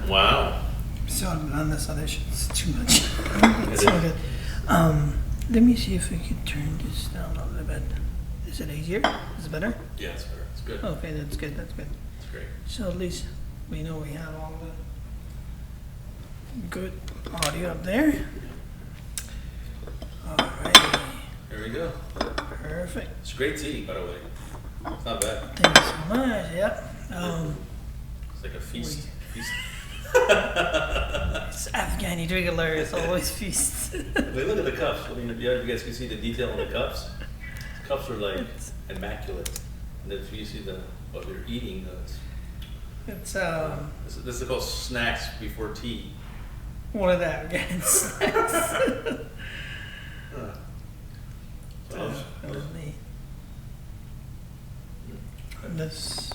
Wow. So on this other shit, it's too much. It's so good. Let me see if we can turn this down a little bit. Is it easier? Is it better? Yeah, it's fair. It's good. Okay, that's good. That's good. It's great. So at least we know we have all the good audio up there. Alrighty. Here we go. Perfect. It's great tea, by the way. It's not bad. Thank you so much. Yep. It's like a feast. Feast. It's Afghani regular. It's always feast. Wait, look at the cups. I mean, if you guys can see the detail on the cups. The cups are like immaculate. And if you see what you're eating, It's this is called snacks before tea. one of the Afghan snacks. So That was me. Let's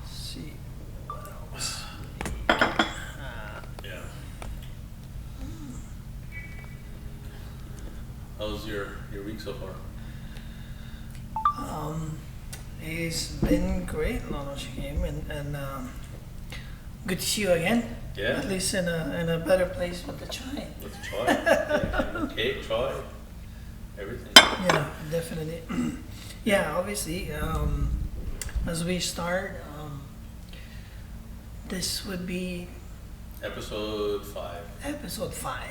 see what else. yeah. How's your week so far? It's been great, Lolo Shakim, and good to see you again. Yeah. At least in a better place with the chai. With the chai? Yeah, cake, chai, everything. Yeah, definitely. Yeah, obviously, as we start, this would be Episode 5. episode 5.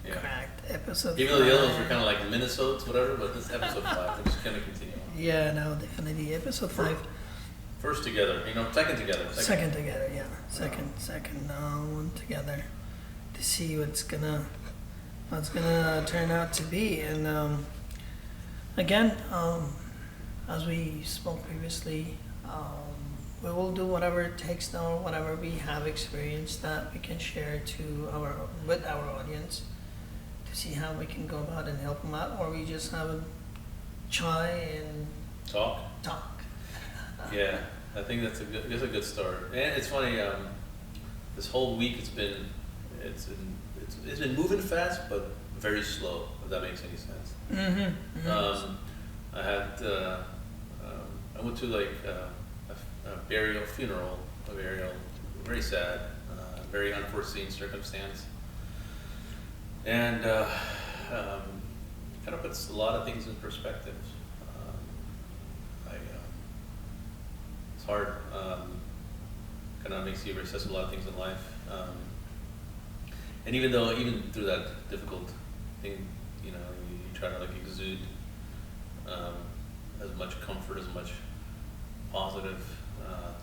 Yeah. Correct. Episode Even 5. though the other ones were kind of like Minnesotes, whatever, but this is episode 5. We're just going to continue on. Yeah, no, definitely. Episode 5. First together, second together. Second together, yeah. Second one together to see what's gonna turn out to be. And again, as we spoke previously, we will do whatever it takes now, whatever we have experienced that we can share with our audience to see how we can go about and help them out, or we just have a chai and Talk. Yeah, I think that's a good start. And it's funny. This whole week it's been moving fast, but very slow. If that makes any sense. Mm-hmm. I went to like a funeral, very sad, very unforeseen circumstance, and kind of puts a lot of things in perspective. It's hard. Kind of makes you reassess a lot of things in life. And even through that difficult thing, you try to like exude as much comfort, as much positive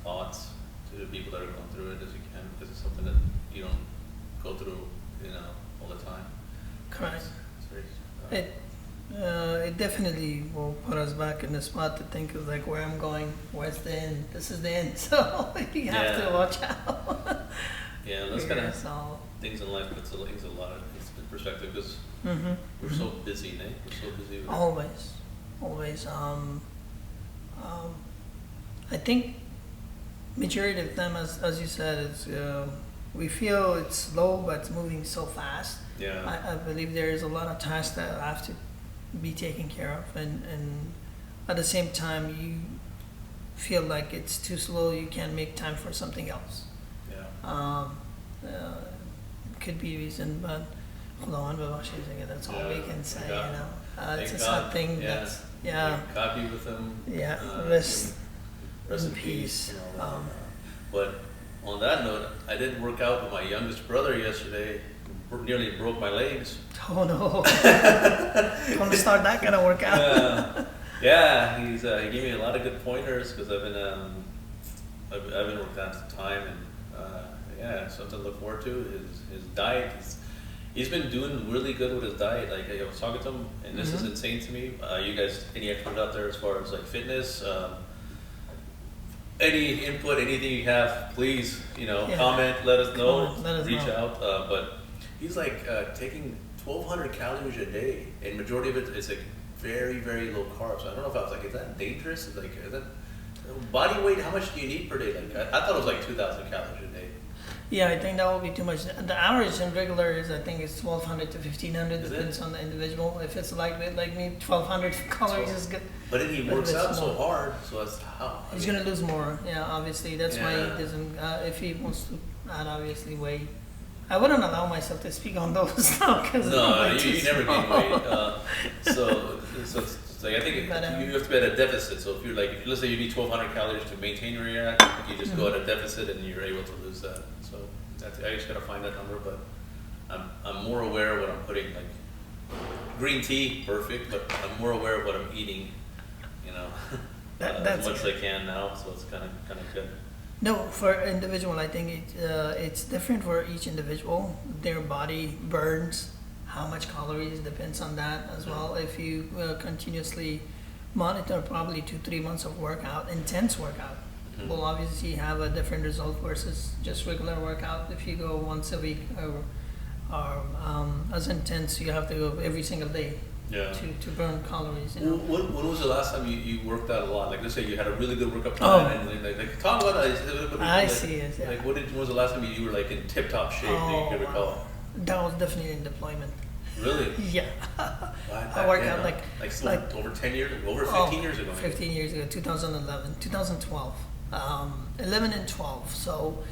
thoughts to the people that are going through it as you can, because it's something that you don't go through, all the time. Correct. It's very, It definitely will put us back in the spot to think of like where I'm going, where's the end? This is the end, so you have to watch out. Yeah, those kind of So, things in life puts things a lot of in perspective, because we're so busy, Nate. We're so busy. With always. I think majority of them, as you said, it's we feel it's slow, but it's moving so fast. Yeah. I believe there is a lot of tasks that have to be taken care of, and at the same time you feel like it's too slow, you can't make time for something else. Yeah. Could be a reason, but that's all we can say, it's a sad thing. That's Copy with them. Yeah, rest in peace. But on that note, I did work out with my youngest brother yesterday. Nearly broke my legs. Oh no! Gonna start that kind of workout. Yeah, he gave me a lot of good pointers, because I've been working out some time, and something to look forward to. His diet. He's been doing really good with his diet. Like, I was talking to him, and this is insane to me. You guys, any experts out there as far as like fitness? Any input, anything you have, please, comment, let us know, reach out. But he's like taking 1,200 calories a day, and majority of it is like very, very low carb. So I don't know if I was like, is that dangerous? Is that body weight? How much do you need per day? Like I thought it was like 2,000 calories a day. Yeah, I think that will be too much. The average in regular is, I think, it's 1,200 to 1,500, Is it? depends on the individual. If it's lightweight like me, 1,200 calories is good. But then he But if works it's out so more- hard, so that's how. He's gonna lose more. Yeah, obviously. That's why Yeah. he doesn't. If he wants to add, obviously, weight. I wouldn't allow myself to speak on those now because No, you never gain weight. So it's like I think But, you have to be at a deficit. So if you're like, if, let's say you need 1,200 calories to maintain your react, you just go at a deficit and you're able to lose that. So I just gotta find that number, but I'm more aware of what I'm putting. Like green tea, perfect, but I'm more aware of what I'm eating. You know, That's as much as I can now. So it's kind of good. No, for individual, I think it's different for each individual. Their body burns how much calories depends on that as well. If you continuously monitor probably 2-3 months of workout, intense workout, will obviously have a different result versus just regular workout. If you go once a week or as intense, you have to go every single day Yeah. to burn calories. You know. When was the last time you worked out a lot? Like, let's say you had a really good workout Oh. plan, and like talk about that. I see it, yeah. Like, when was the last time you were like in tip-top shape that you could recall? Wow. That was definitely in deployment. Really? Yeah. Wow, I worked yeah, out no. like over 10 years, over 15 years ago. maybe. 15 years ago, 2011, 2012. 11 and 12. So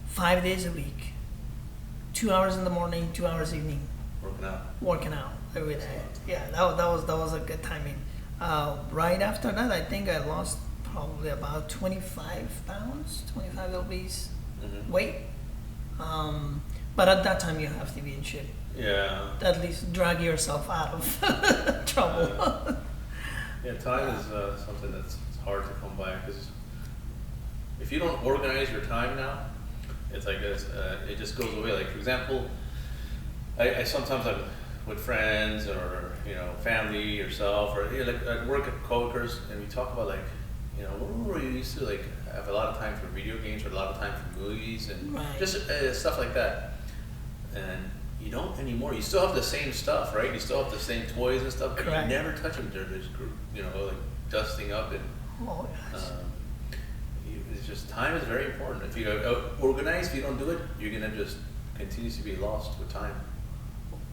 5 days a week, 2 hours in the morning, 2 hours evening, Working out. working out every day. Yeah, that was a good timing. Right after that, I think I lost probably about 25 pounds, 25 lbs Mm-hmm. weight. But at that time, you have to be in shape. Yeah. At least drag yourself out of trouble. Yeah, time is something that's hard to come by because if you don't organize your time now, it's like this, it just goes away. Like for example, I sometimes I'm with friends or family, yourself, or like at work at coworkers, and we talk about like remember we used to like have a lot of time for video games or a lot of time for movies and Right. just stuff like that, and you don't anymore. You still have the same stuff, right? You still have the same toys and stuff, but Correct. you never touch them. They're just like dusting up and. Oh, gosh. It's just time is very important. If you organize, if you don't do it, you're gonna just continue to be lost with time.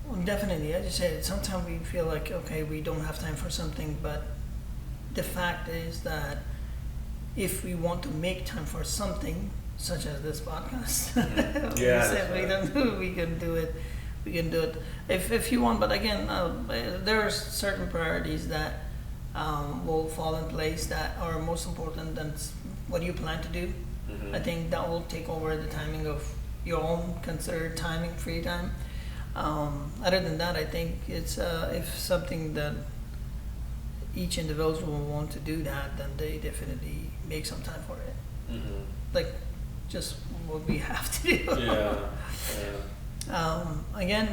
Well, definitely. As you said, sometimes we feel like, okay, we don't have time for something, but the fact is that if we want to make time for something, such as this podcast, we Yeah, said we that's don't do, we can do it. We can do it if you want. But again, there are certain priorities that will fall in place that are most important than what you plan to do. Mhm. I think that will take over the timing of your own considered timing, free time. Other than that, I think it's if something that each individual will want to do that, then they definitely make some time for it. Mm-hmm. Like just what we have to do. Yeah. Again,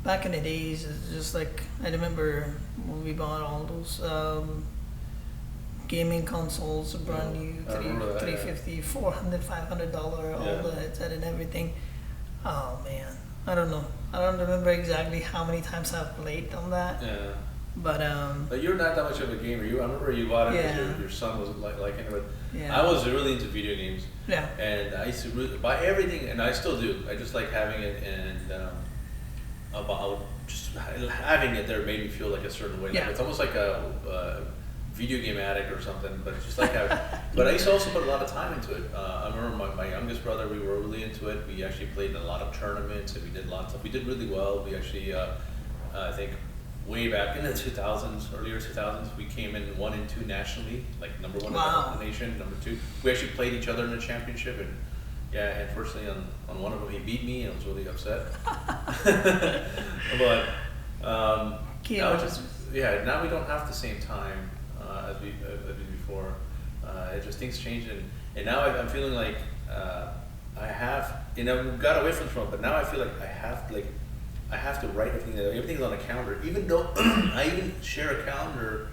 back in the days, it's just like I remember when we bought all those gaming consoles, brand new, I remember that, yeah. $350, $400, $500, all Yeah. the headset and everything. Oh man, I don't know. I don't remember exactly how many times I've played on that, Yeah. but But you're not that much of a gamer. I remember you bought it because Yeah. your son was liking it. But yeah, I was really into video games, yeah, and I used to really buy everything, and I still do. I just like having it, and about just having it there made me feel like a certain way. Like Yeah. it's almost like a video game addict or something. But it's just like having. But I used to also put a lot of time into it. I remember my youngest brother. We were really into it. We actually played in a lot of tournaments, and we did lots of. We did really well. We actually, I think. Way back in the 2000s, earlier 2000s, we came in 1 and 2 nationally, like number 1 Wow. in the nation, number 2. We actually played each other in the championship, and yeah, unfortunately on one of them he beat me, and I was really upset. But now it's just now we don't have the same time as we did before. It just things change, and now I'm feeling like I have, we got away from it, but now I feel like I have to write everything. Everything's on a calendar. Even though I even share a calendar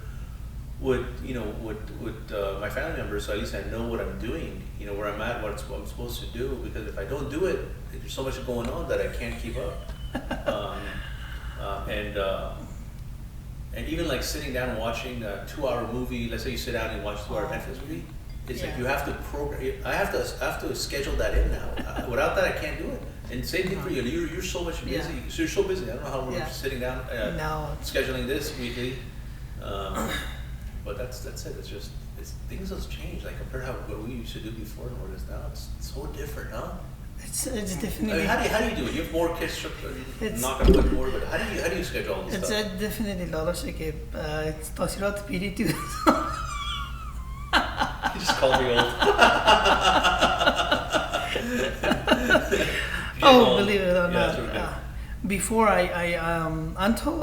with my family members, so at least I know what I'm doing. Where I'm at, what I'm supposed to do. Because if I don't do it, there's so much going on that I can't keep up. And even like sitting down and watching a 2-hour movie. Let's say you sit down and watch a 2-hour Netflix movie. It's like Yeah. you have to program. I have to schedule that in now. Without that, I can't do it. And same thing for you. You're so much busy. Yeah. So you're so busy. I don't know how we're Yeah. sitting down No. scheduling this weekly. But that's it. Things have changed. Like compared to what we used to do before and what it is now, it's so different, huh? It's I definitely. mean, how do you do it? You have more kids, It's- not gonna put more, but how do you schedule all this It's stuff? definitely lalo siya kay it's tosirat piritu. You just called me old. Oh, believe it or Yeah, not. that's okay. Before until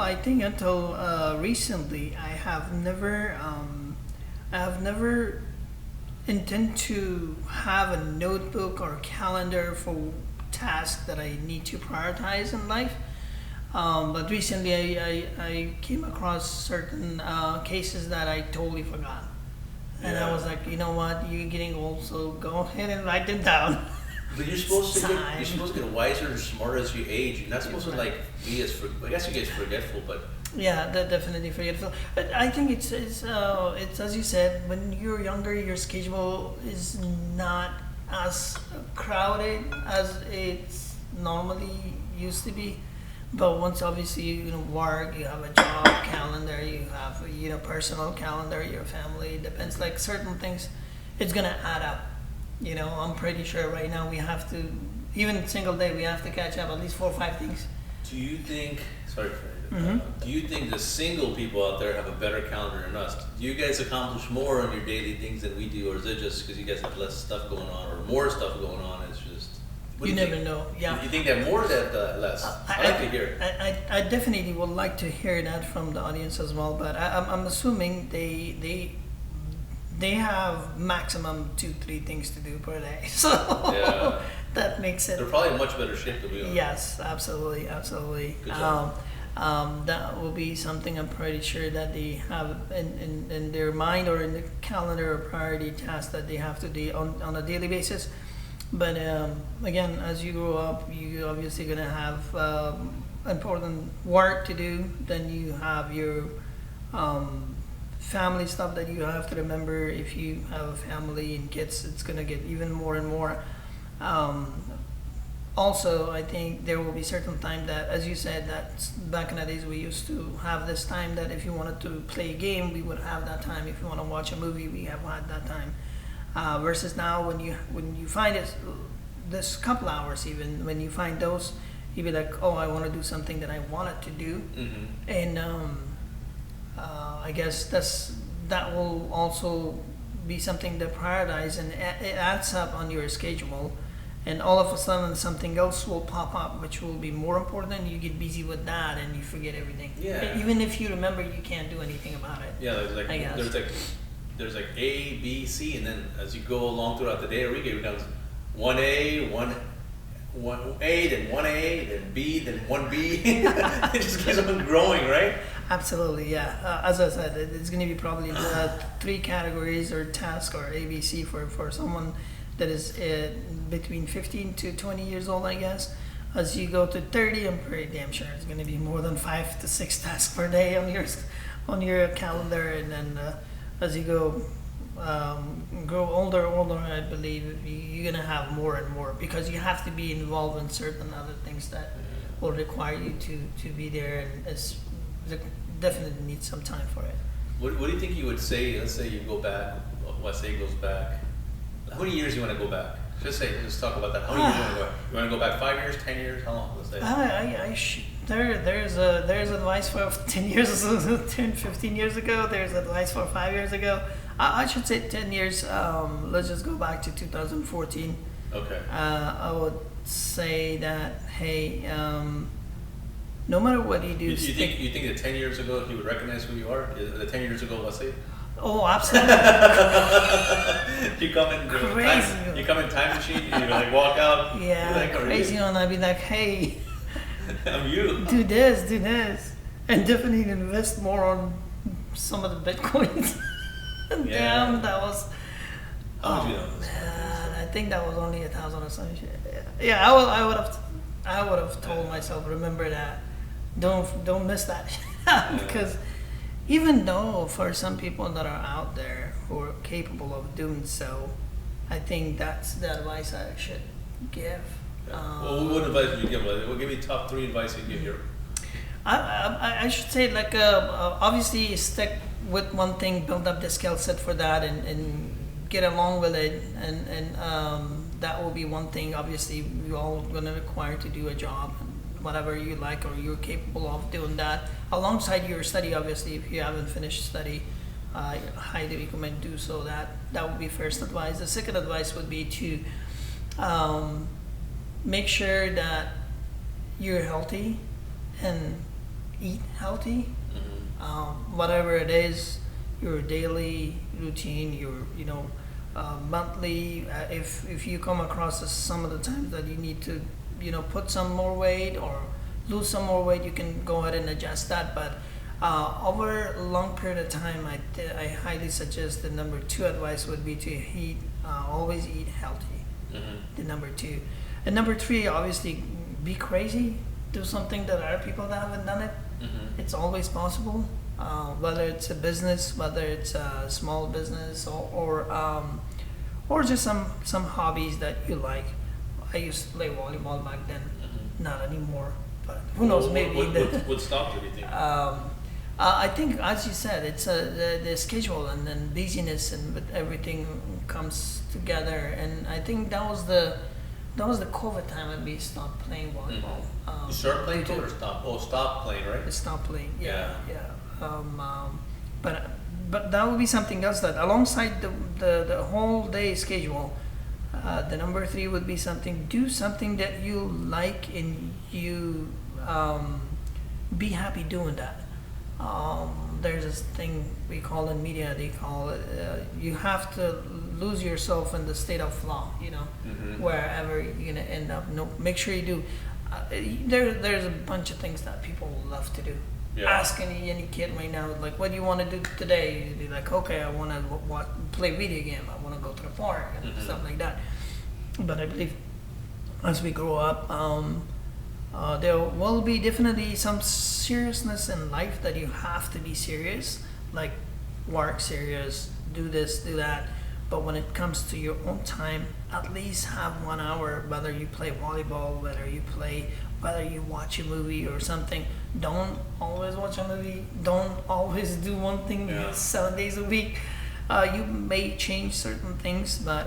recently, I have never intend to have a notebook or calendar for tasks that I need to prioritize in life. But recently, I came across certain cases that I totally forgot. And I Yeah. was like, you know what, you're getting old, so go ahead and write them down. But you're supposed to Time. you're supposed to get wiser and smarter as you age. You're not supposed to like be as I guess you get forgetful, but Yeah, that definitely forgetful. But I think it's as you said, when you're younger, your schedule is not as crowded as it's normally used to be. But once obviously you work, you have a job calendar, you have personal calendar, your family depends like certain things, it's gonna add up. I'm pretty sure right now we have to even single day we have to catch up at least 4 or 5 things. do you think? Sorry for Mhm. Do you think the single people out there have a better calendar than us? Do you guys accomplish more on your daily things than we do, or is it just because you guys have less stuff going on or more stuff going on? It's just what You do never think? know. Yeah. You think they have more or they have less? I like to hear it. I definitely would like to hear that from the audience as well, but I'm assuming they have maximum 2-3 things to do per day, so Yeah. that makes it. They're probably in much better shape than we are. Yes, absolutely. Good job. That will be something I'm pretty sure that they have in their mind or in the calendar or priority tasks that they have to do on a daily basis. But again, as you grow up, you obviously gonna have important work to do. Then you have your family stuff that you have to remember. If you have a family and kids, it's gonna get even more and more. Also, I think there will be certain time that, as you said, that back in the days we used to have this time that if you wanted to play a game, we would have that time. If you want to watch a movie, we have had that time. Versus now, when you find it, this couple hours even, when you find those, you be like, oh, I want to do something that I wanted to do, Mm-hmm. and I guess that will also be something to prioritize, and it adds up on your schedule. And all of a sudden something else will pop up which will be more important, and you get busy with that and you forget everything. Yeah. Even if you remember, you can't do anything about it. Yeah, I guess. there's like A, B, C, and then as you go along throughout the day or week, it becomes 1A, 1A, then 1A, then B, then 1B. It just keeps on growing, right? Absolutely, yeah. As I said, it's going to be probably 3 categories or tasks or ABC for someone that is between 15 to 20 years old, I guess. As you go to 30, I'm pretty damn sure it's going to be more than 5 to 6 tasks per day on your calendar. And then as you go grow older, I believe you're going to have more and more, because you have to be involved in certain other things that will require you to be there, and it's definitely need some time for it. What do you think you would say? Let's say you go back. Wasay goes back. How many years do you want to go back? Just talk about that. How many years do you want to go back? You want to go back 5 years, 10 years? How long? Let's say. There's advice for 10 years, 10, 15 years ago. There's advice for 5 years ago. I should say 10 years. Let's just go back to 2014. Okay. I would say that, hey, no matter what you do, You think that 10 years ago he would recognize who you are? The 10 years ago, Wasay? Oh, absolutely. You come in Crazy. you come in time machine. You like walk out. Yeah, you're like, crazy one. I'd be like, hey, I'm you. do this, and definitely invest more on some of the bitcoins. Yeah. Damn, that was. How much you know? Man, I think that was only 1,000 or some shit. Yeah, I would have told myself, remember that. Don't miss that, because even though for some people that are out there who are capable of doing so, I think that's the advice I should give. Yeah. Well, what advice would you give? Well, give me top 3 advice you give here. I should say like obviously stick with one thing, build up the skill set for that, and get along with it, and that will be one thing. Obviously, we're all gonna require to do a job, whatever you like or you're capable of doing that alongside your study. Obviously, if you haven't finished study, I highly recommend do so. That would be first advice. The second advice would be to make sure that you're healthy and eat healthy. Whatever it is, your daily routine, your monthly. If you come across some of the times that you need to put some more weight or lose some more weight, you can go ahead and adjust that. But over a long period of time, I highly suggest the number 2 advice would be to always eat healthy. The number 2. And number 3, obviously, be crazy. Do something that other people that haven't done it. It's always possible. Whether it's a business, whether it's a small business, or just some hobbies that you like. I used to play volleyball back then, not anymore. But who knows? Maybe what stopped it? Do you think? I think, as you said, it's the schedule and then busyness, and but everything comes together. And I think that was the COVID time when we stopped playing volleyball. You started playing too, or stop? Oh, stop playing, right? Stop playing. Yeah. But that would be something else that alongside the whole day schedule. The number 3 would be do something that you like and you be happy doing that. There's this thing we call in media, they call it, you have to lose yourself in the state of flow, wherever you're going to end up. No, make sure you do. There's a bunch of things that people love to do. Yeah. Ask any kid right now, like, what do you want to do today? You'd be like, okay, I want to play video game. I want to go to the park and stuff like that. But I believe as we grow up, there will be definitely some seriousness in life that you have to be serious, like work serious, do this, do that. But when it comes to your own time, at least have 1 hour, whether you play volleyball, whether you watch a movie or something. Don't always watch a movie. Don't always do one thing 7 days a week. You may change certain things, but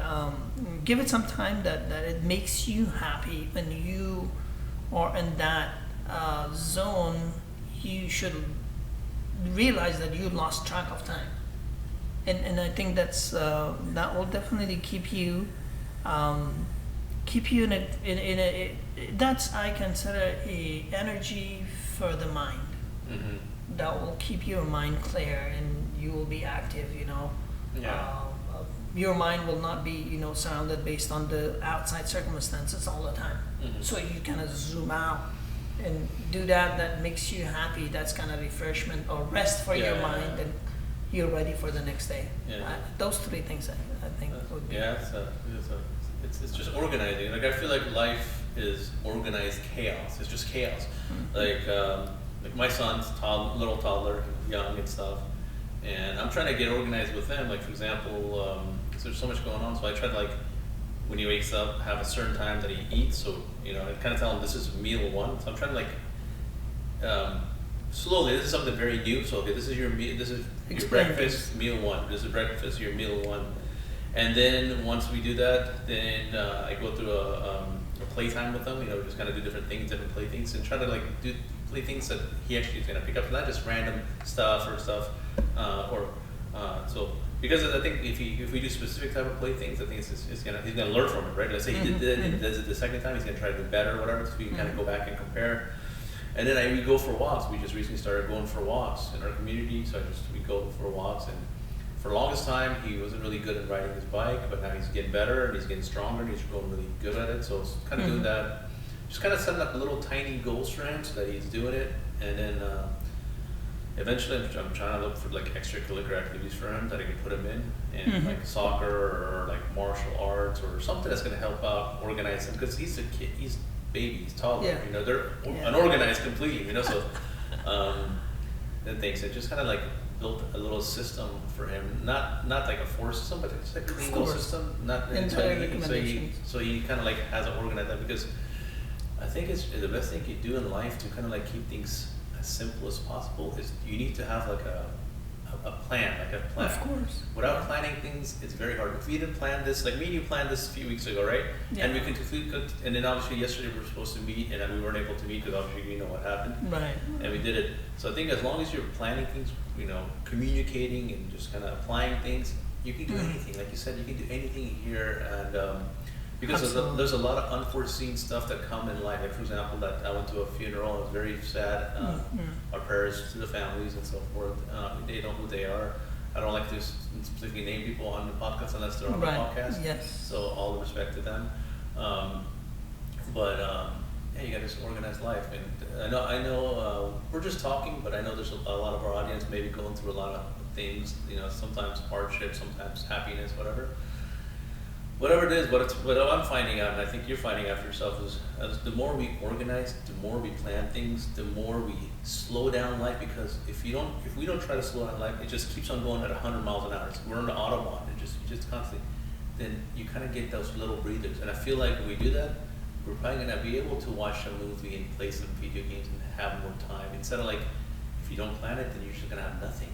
give it some time that it makes you happy. When you are in that zone, you should realize that you lost track of time. And I think that will definitely keep you in a that's, I consider, a energy for the mind. That will keep your mind clear and you will be active. Your mind will not be surrounded based on the outside circumstances all the time. So you kind of zoom out and do that makes you happy. That's kind of refreshment or rest for your mind, and you're ready for the next day. Those 3 things I think would be. It's just organizing. Like, I feel like life is organized chaos. It's just chaos. Like my son's little toddler, young and stuff, and I'm trying to get organized with them. Like, for example, there's so much going on, so I try to, like, when he wakes up, have a certain time that he eats. So I kind of tell him this is meal 1. So I'm trying to, like, slowly. This is something very new. So okay, this is your meal. This is your breakfast, meal 1. This is breakfast, your meal 1. And then once we do that, then I go through a playtime with them. Just kind of do different things, different play things, and try to, like, do play things that he actually is going to pick up, not just random stuff or stuff. So because I think if we do specific type of play things, I think he's gonna learn from it, right? Let's say he did that, and he does it the second time, he's gonna try to do better, or whatever. So we can kind of go back and compare. And then we go for walks. We just recently started going for walks in our community. So we go for walks, and for the longest time he wasn't really good at riding his bike, but now he's getting better and he's getting stronger and he's growing really good at it. So it's kind of doing that, just kind of setting up little tiny goals for him so that he's doing it, and then eventually I'm trying to look for, like, extracurricular activities for him that I can put him in, and like soccer or like martial arts or something that's going to help out organize him, because he's a kid, he's baby, he's toddler, they're unorganized completely, so and things, and just kind of like built a little system for him, not like a force system, but it's like a clean little system. Not so he kind of like has it organized that, because I think it's the best thing you do in life to kind of like keep things as simple as possible is you need to have like a plan. Of course. Without planning things, it's very hard. If we didn't plan this, like me and you planned this a few weeks ago, right? Yeah. And we and then obviously yesterday we were supposed to meet, and we weren't able to meet because obviously we know what happened. Right. And we did it. So I think as long as you're planning things, communicating and just kind of applying things, you can do anything. Like you said, you can do anything here, and because there's a lot of unforeseen stuff that come in life. Like for example, that I went to a funeral. It was very sad. Our prayers to the families and so forth. They know who they are. I don't like to specifically name people on the podcast unless they're on the podcast. Yes. So all the respect to them. Yeah, you got this organized life, and I know we're just talking, but I know there's a lot of our audience maybe going through a lot of things. Sometimes hardship, sometimes happiness, whatever it is. What I'm finding out, and I think you're finding out for yourself, is as the more we organize, the more we plan things, the more we slow down life. Because if we don't try to slow down life, it just keeps on going at 100 miles an hour. We're on the autobahn, and just constantly. Then you kind of get those little breathers, and I feel like when we do that, we're probably gonna be able to watch a movie and play some video games and have more time. Instead of like, if you don't plan it, then you're just gonna have nothing.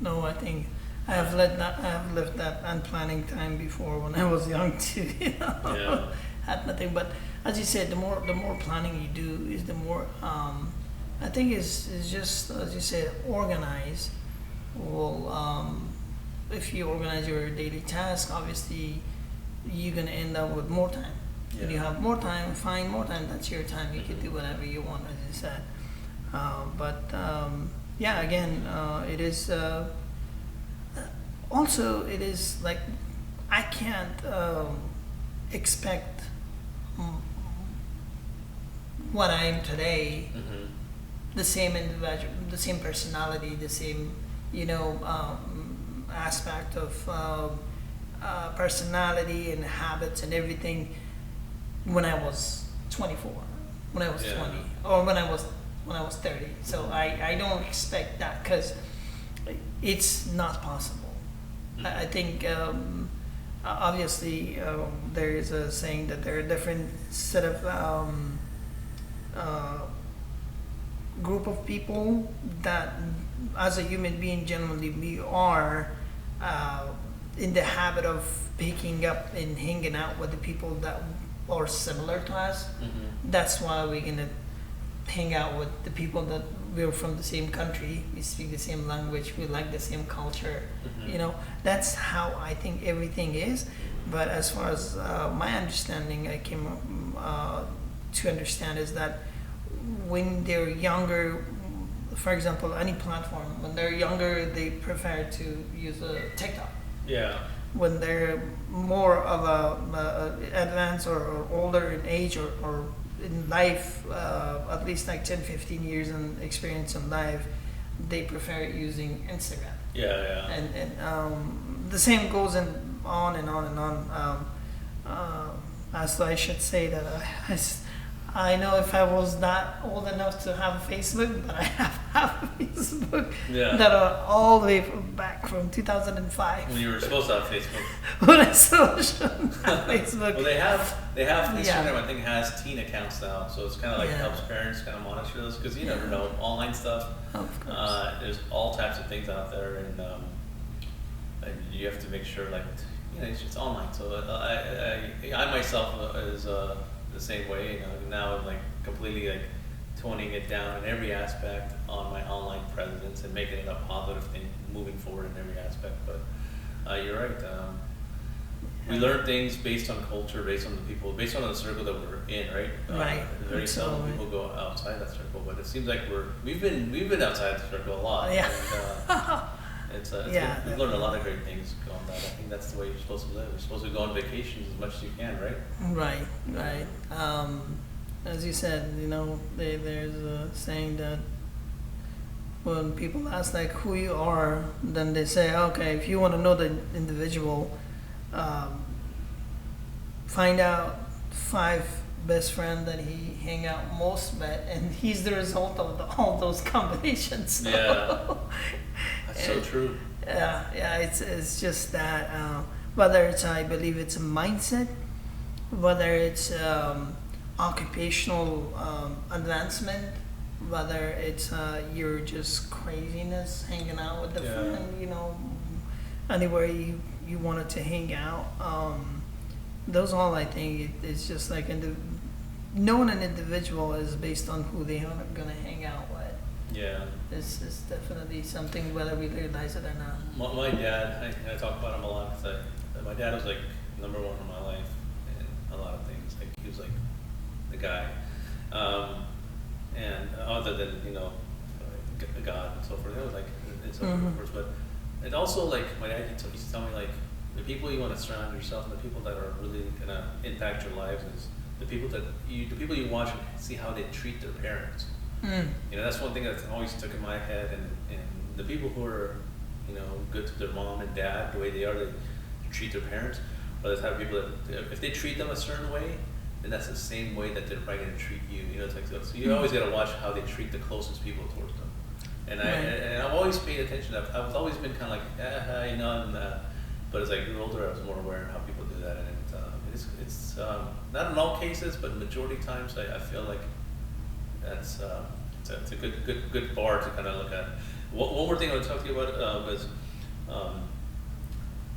No, I think I have lived that unplanning time before when I was young too. Yeah. Had nothing, but as you said, the more planning you do is the more. I think is just as you said, organize. Well, if you organize your daily task, obviously you're gonna end up with more time. Yeah. If you have more time, find more time. That's your time. You can do whatever you want, as you said. Yeah, again, it is. Also, it is like I can't expect what I am today. The same individual, the same personality, the same aspect of personality and habits and everything when I was 24, when I was 20, or when I was 30. So I don't expect that because it's not possible. I think obviously there is a saying that there are different set of group of people that as a human being generally we are in the habit of picking up and hanging out with the people that are similar to us. That's why we're gonna hang out with the people that we're from the same country, we speak the same language, we like the same culture. That's how I think everything is. But as far as my understanding, I came to understand is that when they're younger, for example, any platform, when they're younger, they prefer to use a TikTok. Yeah. When they're more of a advanced or older in age or in life, at least like 10-15 years in experience in life, they prefer using Instagram. Yeah. And the same goes on and on. As I should say that I know if I was not old enough to have a Facebook, but I have a Facebook that are all the way back from 2005. When you were supposed to have Facebook. When I still shouldn't have Facebook. Well, they have Instagram. I think has teen accounts now, so it's kind of like helps parents kind of monitor those because you never know online stuff. Of course. There's all types of things out there, and you have to make sure it's just online. So I myself is the same way. Now I'm like completely toning it down in every aspect on my online presence and making it a positive thing moving forward in every aspect. But you're right. We learn things based on culture, based on the people, based on the circle that we're in, right? Right. Very seldom people go outside that circle, but it seems like we've been outside the circle a lot. Yeah. And, good. We've learned a lot of great things on that. I think that's the way you're supposed to live. You're supposed to go on vacations as much as you can, right? Right. As you said, there's a saying that when people ask who you are, then they say, okay, if you want to know the individual, find out 5 best friend that he hang out most met, and he's the result of all those combinations. Yeah, that's so And- true. yeah, it's just that whether it's, I believe it's a mindset, whether it's occupational advancement, whether it's your just craziness hanging out with the Yeah. friend, anywhere you wanted to hang out. Those all, I think it's just like knowing an individual is based on who they are gonna hang out with. Yeah. This is definitely something, whether we realize it or not. My dad, I talk about him a lot because my dad was like number one in my life in a lot of things. Like he was like the guy, and other than God and so forth, it was like and so forth, of course. But it also like my dad used to tell me like the people you want to surround yourself and the people that are really gonna impact your lives is the people you watch and see how they treat their parents. That's one thing that's always stuck in my head, and the people who are, good to their mom and dad, the way they are, they treat their parents, or the type of people that, if they treat them a certain way, then that's the same way that they're probably going to treat you. It's like, so you always got to watch how they treat the closest people towards them. And I've always paid attention. I've always been kind of like, but as I grew older, I was more aware of how people do that, and it's not in all cases, but majority of times, I feel like that's it's a good bar to kind of look at. One more thing I want to talk to you about was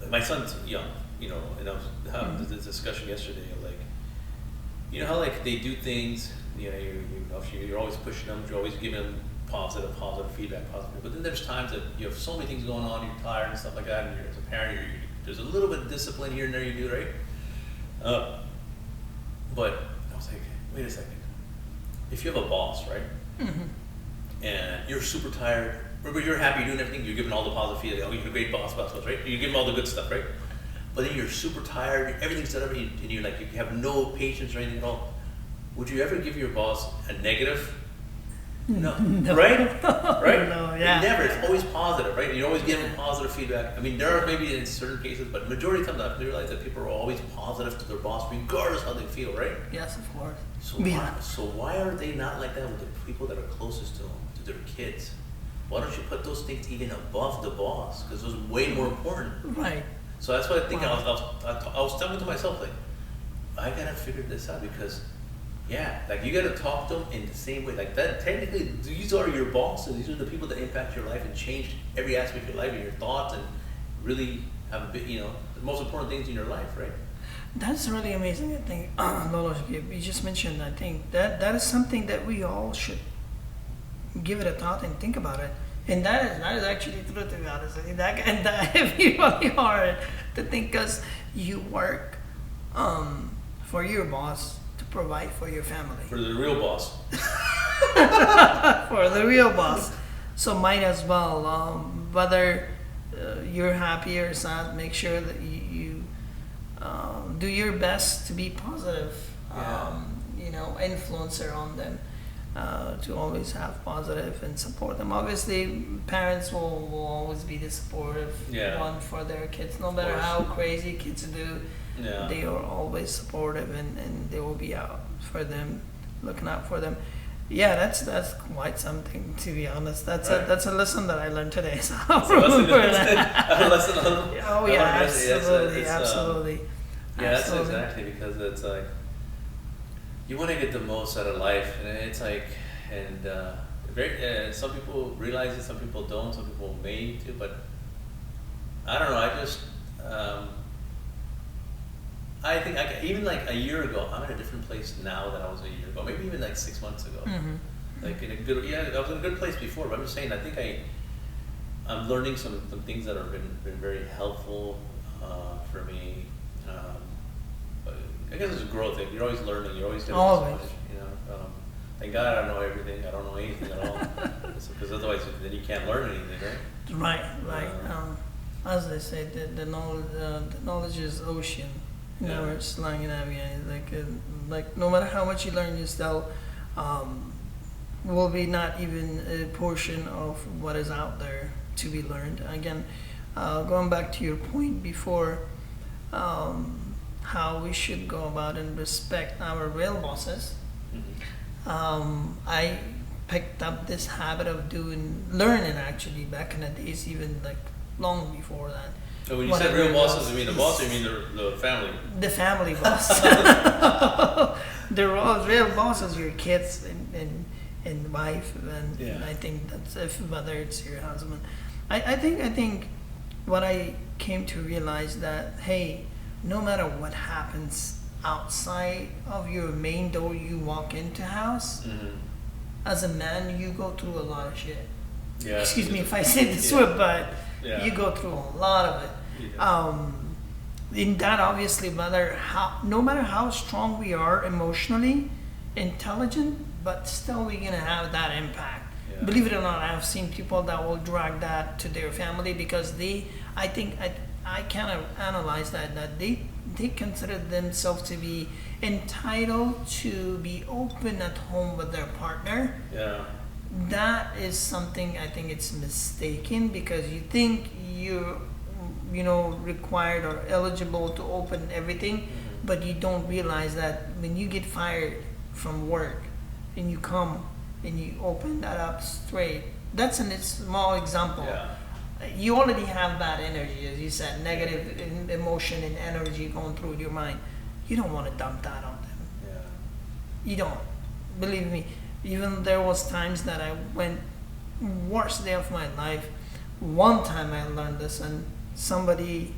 my son's young, and I was having this discussion yesterday of like, how like they do things, you're always pushing them, you're always giving them positive feedback, but then there's times that you have so many things going on, you're tired and stuff like that, and as a parent, there's a little bit of discipline here and there you do, right? But I was like, wait a second. If you have a boss, right, and you're super tired, but you're happy, you're doing everything, you're giving all the positive feedback, you're a great boss, right? You give them all the good stuff, right? But then you're super tired, everything's set up, and you're like, you have no patience or anything at all. Would you ever give your boss a negative? No. Right? Right? No, yeah. Never. It's always positive, right? You always give them positive feedback. I mean, there are maybe in certain cases, but majority of the time I've realized that people are always positive to their boss, regardless how they feel, right? Yes, of course. So why are they not like that with the people that are closest to them, to their kids? Why don't you put those things even above the boss? Because those are way more important. Right. So that's what I think. Wow. I was telling to myself, like, I gotta figure this out because, like you gotta talk to them in the same way. Like that, technically, these are your bosses. These are the people that impact your life and change every aspect of your life and your thoughts and really have a big, the most important things in your life, right? That's really amazing. I think, Lolo, you just mentioned. I think that is something that we all should give it a thought and think about it. And that is actually true, to be honest. I mean, that if you really hard to think, because you work for your boss to provide for your family. For the real boss. For the real boss. So might as well, whether you're happy or sad, make sure that you do your best to be positive, influencer on them. To always have positive and support them. Obviously, parents will always be the supportive one for their kids, no matter how crazy kids do. Yeah. They are always supportive, and they will be out for them, looking out for them. Yeah, that's quite something, to be honest. That's a lesson that I learned today. So remember that. A lesson on. Oh yeah, absolutely, absolutely. Yeah, that's exactly, because it's like you want to get the most out of life, and it's like, and some people realize it, some people don't, some people may too, but I don't know. I just I think even like a year ago, I'm in a different place now than I was a year ago. Maybe even like 6 months ago. Like in a good, I was in a good place before. But I'm just saying, I think I'm learning some things that have been very helpful for me. But I guess it's a growth thing. You're always learning. You're always getting knowledge. Thank God I don't know everything. I don't know anything at all. Because otherwise, then you can't learn anything, right? Right. As they say, the knowledge is ocean. Never slung in like no matter how much you learn, you still will be not even a portion of what is out there to be learned. Again, going back to your point before, how we should go about and respect our real bosses. I picked up this habit of learning actually back in the days, even like long before that. So when you said real bosses, you mean the boss or you mean the family? The family boss. They're all real bosses, your kids and wife, and I think that's whether it's your husband. I think what I came to realize that, hey, no matter what happens outside of your main door, you walk into house, as a man, you go through a lot of shit. Yeah. Excuse me if I say this word, but you go through a lot of it. In that, obviously, no matter how strong we are emotionally, intelligent, but still we're gonna have that impact. Yeah. Believe it or not, I've seen people that will drag that to their family because I kind of analyze that they consider themselves to be entitled to be open at home with their partner. Yeah. That is something I think it's mistaken because you think you're required or eligible to open everything, but you don't realize that when you get fired from work and you come and you open that up straight, that's a small example. Yeah. You already have bad energy, as you said, negative emotion and energy going through your mind. You don't want to dump that on them. Yeah. You don't. Believe me, even there was times that I went worst day of my life. One time I learned this and somebody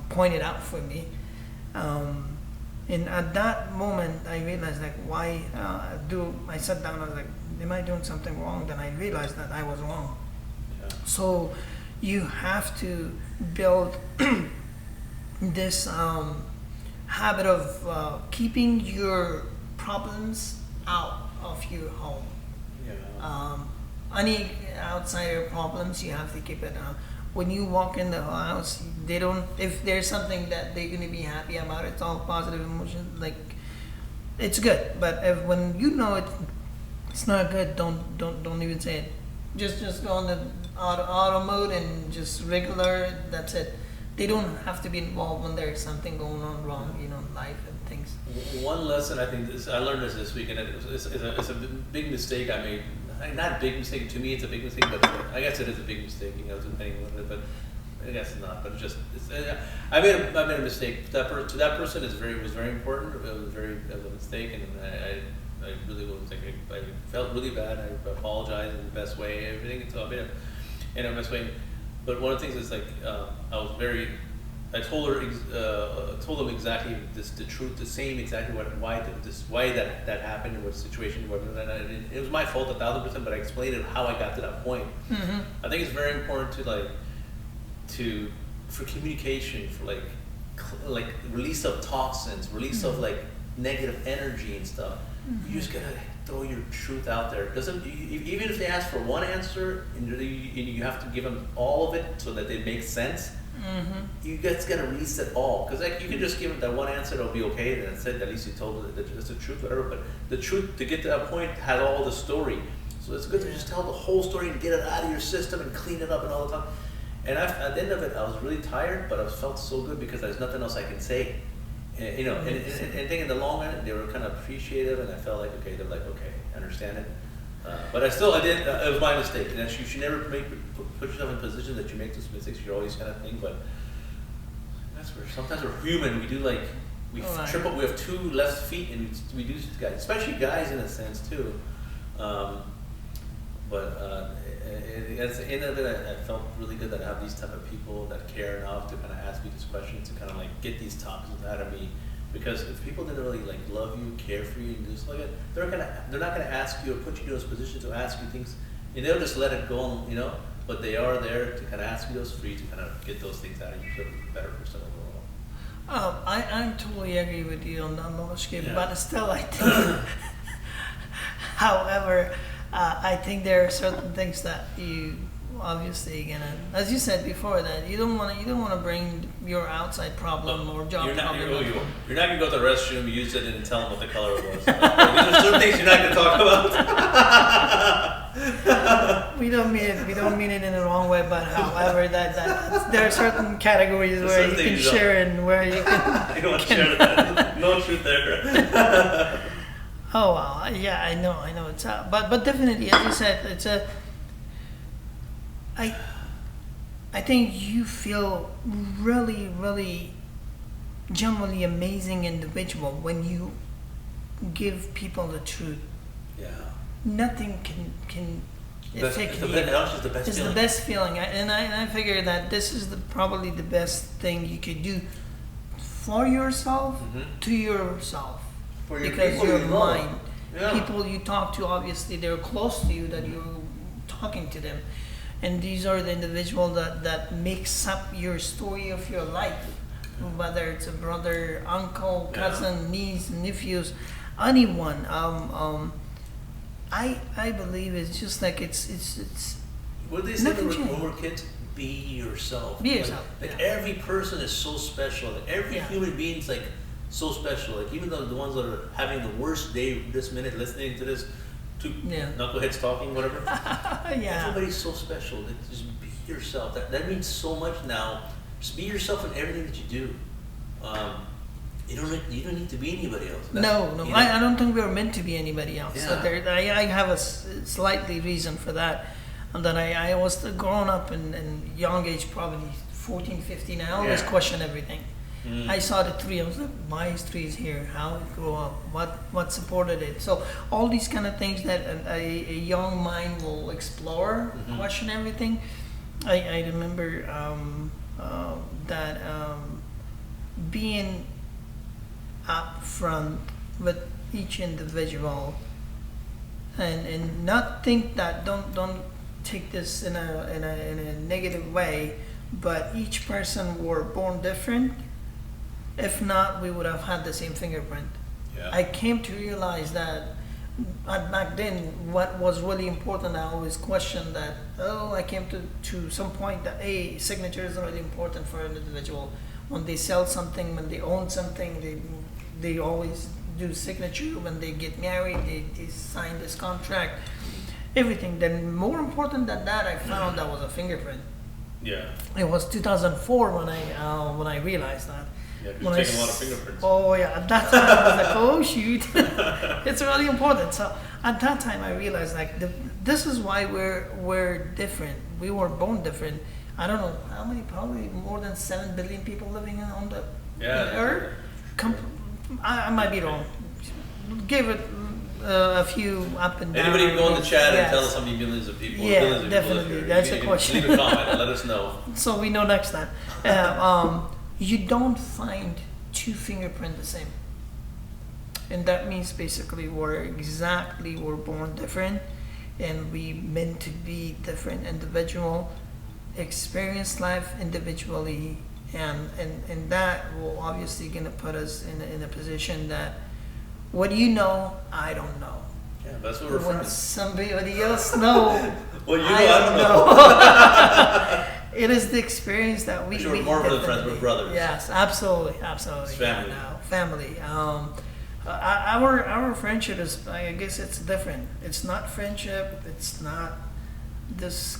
pointed out for me. And at that moment I realized why I sat down, I was like, am I doing something wrong? Then I realized that I was wrong. Yeah. So you have to build this habit of keeping your problems out of your home. Yeah. Any outsider problems, you have to keep it out. When you walk in the house, if there's something that they're going to be happy about, it's all positive emotions, it's good. But when you know it's not good, don't even say it. Just go on the auto mode and just regular, that's it. They don't have to be involved when there's something going on wrong, in life and things. One lesson I learned this week, and it's a big mistake I made. Not a big mistake to me, it's a big mistake, but I guess it is a big mistake, depending on it. But I guess it's not. But I made a mistake. To that person, was very important. It was a mistake, and I really was I felt really bad. I apologized in the best way, everything. So I made it in a best way. But one of the things is I told them exactly the truth, the same exactly why that happened, and what situation, and it was my fault 1,000%. But I explained it how I got to that point. Mm-hmm. I think it's very important for communication, for release of toxins, release of negative energy and stuff. You just gotta throw your truth out there. Even if they ask for one answer and you have to give them all of it so that it makes sense. You guys gotta release it all, because you can just give them that one answer, it'll be okay, and that's it. At least you told them that's the truth, whatever. But the truth, to get to that point, has all the story. So it's good to just tell the whole story and get it out of your system and clean it up and all the time. And at the end of it, I was really tired, but I felt so good because there's nothing else I can say. And I think in the long run, they were kind of appreciative, and I felt okay, they're okay, I understand it. But it was my mistake. And you should never put yourself in a position that you make those mistakes. You're always kind of thing, but that's where sometimes we're human. We do we trip up. We have two left feet, and we do, guys, especially guys in a sense too. But at the end of it, I felt really good that I have these type of people that care enough to kind of ask me these questions, to kind of get these toxins out of me. Because if people didn't really love you, care for you, and do stuff like that, they're not gonna ask you or put you in those positions to ask you things, and they'll just let it go, But they are there to kind of ask you those free, to kind of get those things out of you, so you're a better person overall. I totally agree with you on that, Loshke, but still, I think, however, I think there are certain things that you obviously gonna, as you said before, that you don't want to bring your outside problem or job problem. You're not gonna go to the restroom, use it, and tell them what the color was. These are certain things you're not gonna talk about. We don't mean it. We don't mean it in the wrong way, but however, there are certain categories where you can share and where you can. I don't want to share that. No truth there. Oh well, yeah, I know. It's but definitely, as you said, it's a. I think you feel really, really, genuinely amazing individual when you give people the truth. Yeah. Nothing can affect you. It's the best It's feeling. the best feeling, and I figure that this is probably the best thing you could do for yourself, to yourself, For your because people your you love. mind, Yeah. people you talk to, obviously they're close to you, that you're talking to them, and these are the individual that makes up your story of your life, whether it's a brother, uncle, cousin, niece, nephews, anyone. I believe it's just like it's What they say nothing when changed. we're kids? Be yourself. Be yourself, Like yeah. every person is so special. Like every Yeah. human being's like so special. Like even the ones that are having the worst day this minute, listening to this, two knuckleheads talking, whatever. yeah. Everybody's so special. Like, just be yourself. That means so much now. Just be yourself in everything that you do. You don't need to be anybody else. No, you know? I don't think we're meant to be anybody else. So Yeah. I have a slightly reason for that. And then I was growing up in young age, probably 14, 15. I always question everything. I saw the tree. I was like, why is trees here? How it grew up? What supported it? So all these kind of things that a young mind will explore, question everything. I remember that being up front with each individual and not think that don't take this in a negative way, but each person were born different. If not, we would have had the same fingerprint. Yeah. I came to realize that back then, what was really important, I always questioned that. I came to some point that signature is really important for an individual. When they sell something, when they own something, they always do signature. When they get married, they sign this contract. Everything. Then more important than that, I found that was a fingerprint. Yeah. It was 2004 when I realized that. Yeah, When you're taking a lot of fingerprints. Oh yeah, at that time I was like, oh shoot, it's really important. So at that time I realized like this is why we're different. We were born different. I don't know how many, probably more than 7 billion people living on the earth. I might be wrong. Give it a few up and down. Anybody can go in the chat and Yes. tell us how many millions of people. Yeah, billions of people live definitely. here. That's You a can question. Leave a comment and let us know. So we know next time. You don't find two fingerprints the same. And that means basically we're born different and we meant to be different individual, experience life individually, and that will obviously gonna put us in a position that what you know, I don't know. Yeah, that's what we're When friends. somebody else know, Well, you know, I don't know. It is the experience that we. Sure, we more than friends, definitely- we're brothers. Yes, absolutely. It's family. Yeah, no, family. Our friendship is, I guess, it's different. It's not friendship. It's not this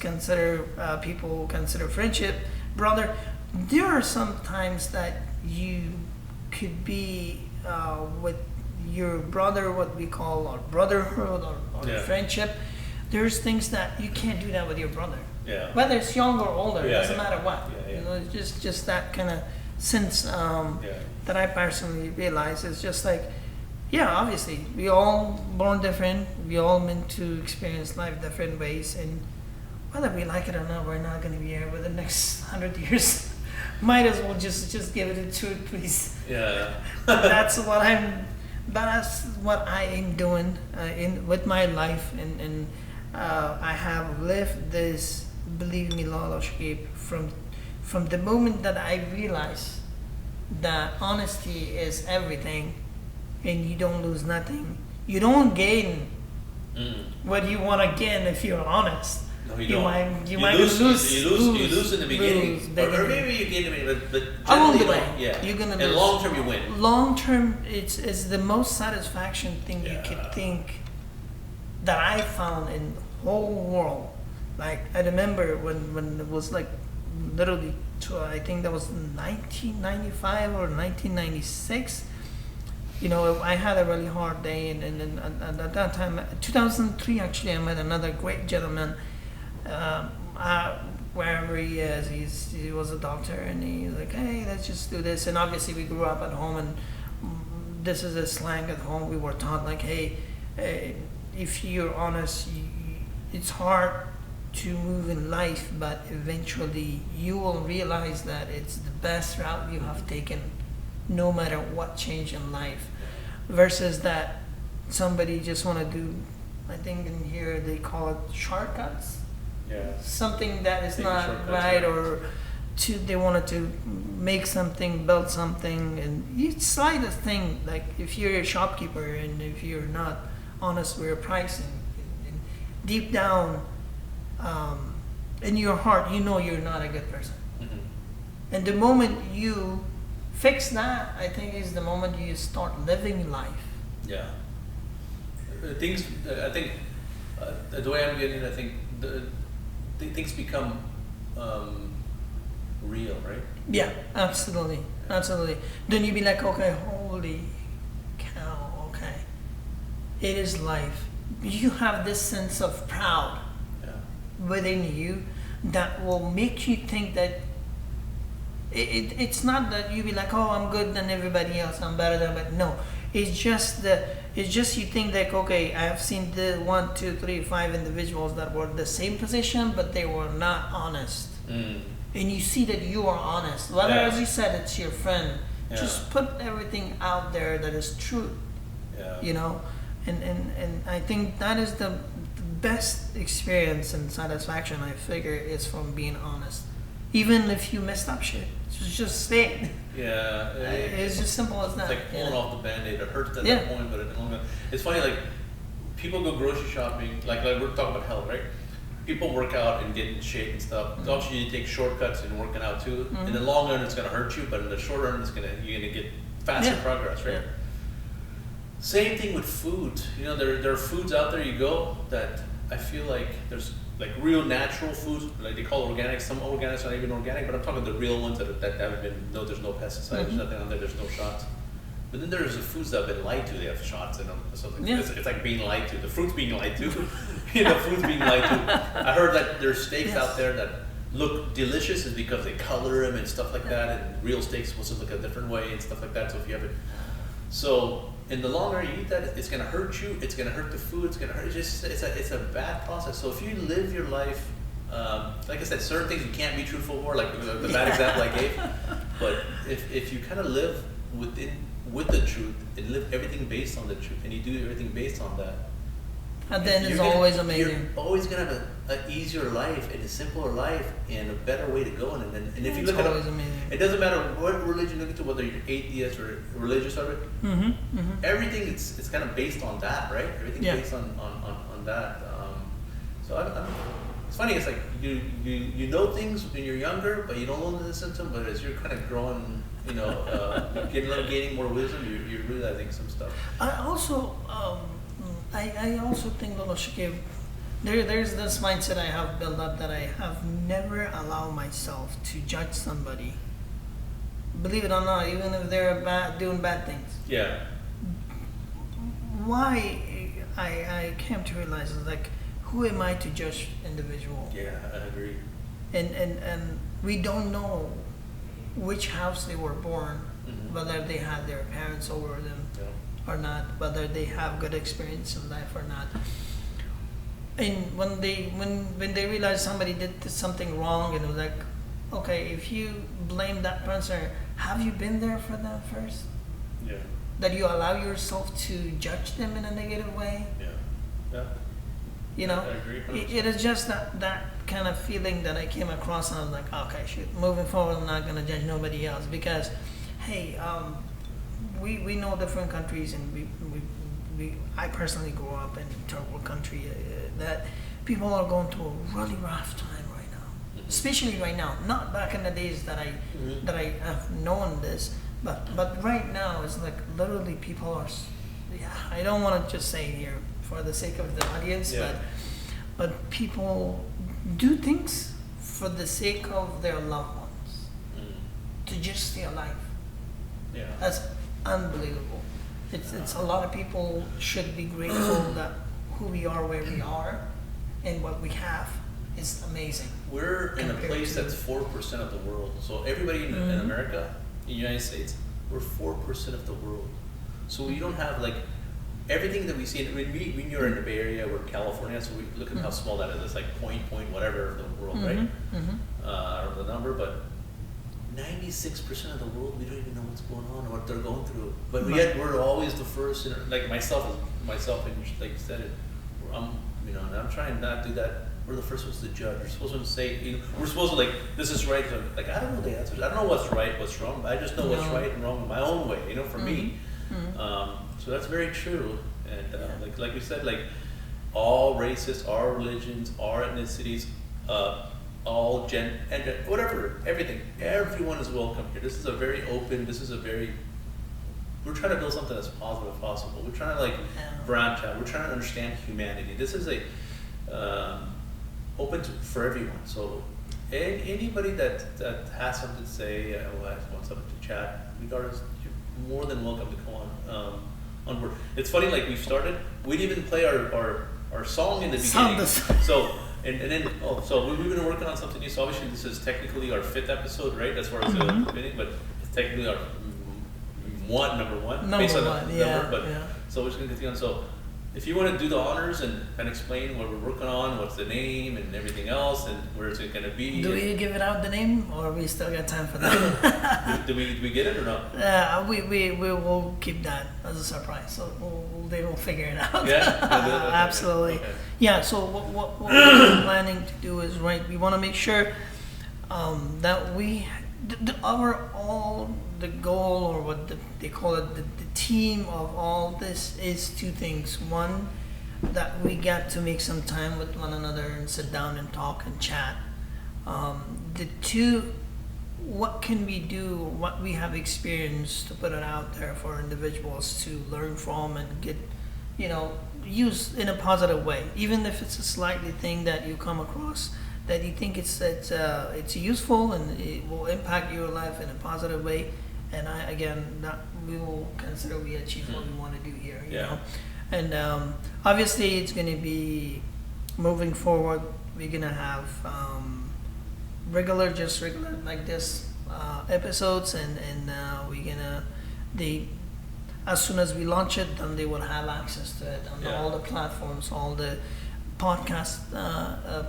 people consider friendship, brother. There are some times that you could be with your brother, what we call our brotherhood or friendship. There's things that you can't do that with your brother. Yeah. Whether it's young or older, it Yeah, doesn't yeah. matter what. Yeah, yeah. You know, it's just that kind of sense that I personally realize is just like, yeah, obviously we all born different. We all meant to experience life different ways, and whether we like it or not, we're not going to be here with the next 100 years. Might as well just give it a truth, please. Yeah. That's what I am doing with my life, and I have lived this, believe me, lawlessship from the moment that I realized that honesty is everything, and you don't lose nothing. You don't gain what you want to gain if you're honest. No, you don't. You might lose in the beginning, or maybe you gain in the beginning, but along the generally, way, yeah. you're gonna And lose. long term, you win. Long term, it's the most satisfaction thing you could think that I found in whole world. Like I remember when it was like literally, I think that was 1995 or 1996. You know, I had a really hard day, and at that time, 2003 actually, I met another great gentleman. Wherever he is, he was a doctor, and he's like, hey, let's just do this. And obviously, we grew up at home, and this is a slang at home. We were taught like, hey, if you're honest, it's hard to move in life, but eventually you will realize that it's the best route you have taken, no matter what change in life, versus that somebody just want to do, I think in here they call it shortcuts. Yeah. Something that is Taking not shortcuts, right, yeah. or they wanted to make something, build something, and it's slightest thing. Like if you're a shopkeeper and if you're not honest with your pricing, and deep down in your heart, you know you're not a good person. Mm-hmm. And the moment you fix that, I think is the moment you start living life. Yeah. Things. I think the way I'm getting, I think things become real, right? Yeah, absolutely, absolutely. Then you be like, okay, holy cow, okay, it is life. You have this sense of proud within you that will make you think that it's not that you be like, oh, I'm good than everybody else, I'm better than, but no, it's just you think like, okay, I have seen the 1, 2, 3, 5 individuals that were in the same position, but they were not honest. And you see that you are honest, whether as you said it's your friend, just put everything out there that is true. You know, and I think that is the best experience and satisfaction, I figure, is from being honest. Even if you messed up shit, just say it. Yeah. It's just simple as that. It's like pulling off the Band-Aid. It hurts at Yeah. that point, but in the long run, it's funny, like, people go grocery shopping, like we're talking about health, right? People work out and get in shape and stuff. Mm-hmm. Don't you take shortcuts in working out too? Mm-hmm. In the long run, it's gonna hurt you, but in the short run, you're gonna get faster progress, right? Yeah. Same thing with food. You know, there are foods out there you go that I feel like there's like real natural foods, like they call organic. Some organics are not even organic, but I'm talking the real ones that haven't been. No, there's no pesticides. There's nothing on there. There's no shots. But then there's the foods that have been lied to. They have shots in them. Something. Yeah. It's like being lied to. The fruit's being lied to. You know, food's being lied to. I heard that there's steaks out there that look delicious is because they color them and stuff like that. And real steaks supposed to look a different way and stuff like that. So if you have it, so in the long run, you eat that, it's gonna hurt you. It's gonna hurt the food. It's gonna hurt. It's a bad process. So if you live your life, like I said, certain things you can't be truthful for, like the bad example I gave. But if you kind of live with the truth and live everything based on the truth, and you do everything based on that, And then it's always amazing. You're always gonna have an easier life and a simpler life and a better way to go. And if you It's look at always amazing. it doesn't matter what religion you look into, whether you're atheist or religious or everything. It's kind of based on that, right? Everything's based on that. So it's funny. It's like you know things when you're younger, but you don't listen to them. But as you're kind of growing, you know, gaining more wisdom, you're realizing some stuff. I also think, Loloshike, there's this mindset I have built up that I have never allowed myself to judge somebody. Believe it or not, even if they're doing bad things. Yeah. Why I came to realize is like, who am I to judge individual? Yeah, I agree. And we don't know which house they were born, whether they had their parents over them or not, whether they have good experience in life or not. And when they realize somebody did something wrong, and it was like, okay, if you blame that person, have you been there for them first? Yeah. That you allow yourself to judge them in a negative way? Yeah. You know, I agree. it is just that kind of feeling that I came across, and I was like, okay, shoot, moving forward, I'm not gonna judge nobody else, because, hey, we know different countries, and I personally grew up in a third world country that people are going through a really rough time right now, especially right now. Not back in the days that I have known this, but right now it's like literally people are. I don't want to just say here for the sake of the audience, but people do things for the sake of their loved ones, to just stay alive. Yeah. That's unbelievable. It's a lot of people should be grateful that who we are, where we are, and what we have is amazing. We're in a Compared place to- that's 4% of the world. So everybody in America, in the United States, we're 4% of the world. So we don't have like everything that we see. When you're in the Bay Area, we're in California, so we look at how small that is. It's like point whatever of the world, right? Or the number, but 96% of the world, we don't even know what's going on or what they're going through. But yet we're always the first. Like myself, and like you said it. And I'm trying not to do that. We're the first ones to judge. We're supposed to say, we're supposed to like, this is right. Like, I don't know the answers. I don't know what's right, what's wrong. I just know what's right and wrong in my own way, for me. So that's very true. And like we said, like all races, all religions, all ethnicities, all whatever, everything. Everyone is welcome here. This is a very open, we're trying to build something that's positive possible. We're trying to branch out. We're trying to understand humanity. This is open for everyone. So anybody that has something to say, wants something to chat, regardless, you're more than welcome to come on board. It's funny, like we didn't even play our song in the beginning. So we've been working on something new. So obviously this is technically our 5th episode, right? As far as the beginning, but it's technically our number one based on the number. But so we're just gonna continue on. So if you want to do the honors and explain what we're working on, what's the name and everything else, and where is it gonna be? Do we give it out the name, or we still got time for that? do we get it or not? We will keep that as a surprise. So they will figure it out. Yeah, absolutely. Okay. Yeah. So what we're planning to do is we want to make sure that the goal, or what they call it, the theme of all this is 2 things. One, that we get to make some time with one another and sit down and talk and chat. The 2, what can we do, what we have experienced, to put it out there for individuals to learn from and get, use in a positive way, even if it's a slightly thing that you come across that you think it's useful and it will impact your life in a positive way. And we will consider we achieve what we want to do here, you know. And obviously, it's going to be moving forward. We're going to have regular like this episodes, and we're gonna as soon as we launch it, then they will have access to it on all the platforms, all the podcast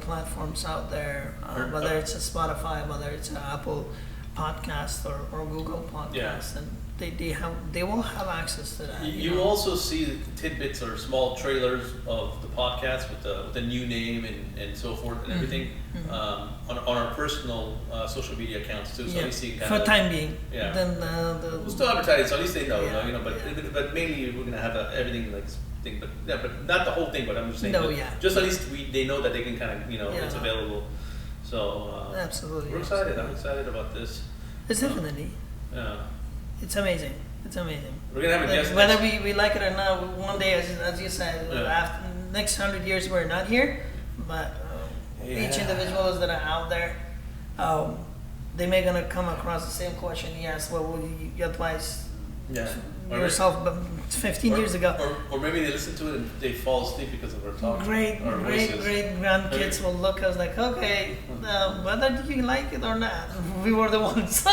platforms out there, whether it's a Spotify, whether it's an Apple podcast or Google podcast, and they will have access to that. You also see the tidbits or small trailers of the podcast with the new name and so forth and everything on our personal social media accounts too. So at least you can for time being. Yeah. Then we'll still advertise, so at least they know, But mainly we're gonna have everything like thing, but not the whole thing. But I'm just saying, just at least they know that they can kind of it's available. So absolutely, we're excited. I'm excited about this. It's definitely. Yeah. It's amazing. It's amazing. We're gonna have a guest. Whether we like it or not, one day, as you said, after next 100 years we're not here, but each individuals that are out there, they may gonna come across the same question. Yes, what would you advise yourself 15 years ago? Or maybe they listen to it and they fall asleep because of our talk. Great grandkids will look at us like, okay, whether you like it or not, we were the ones.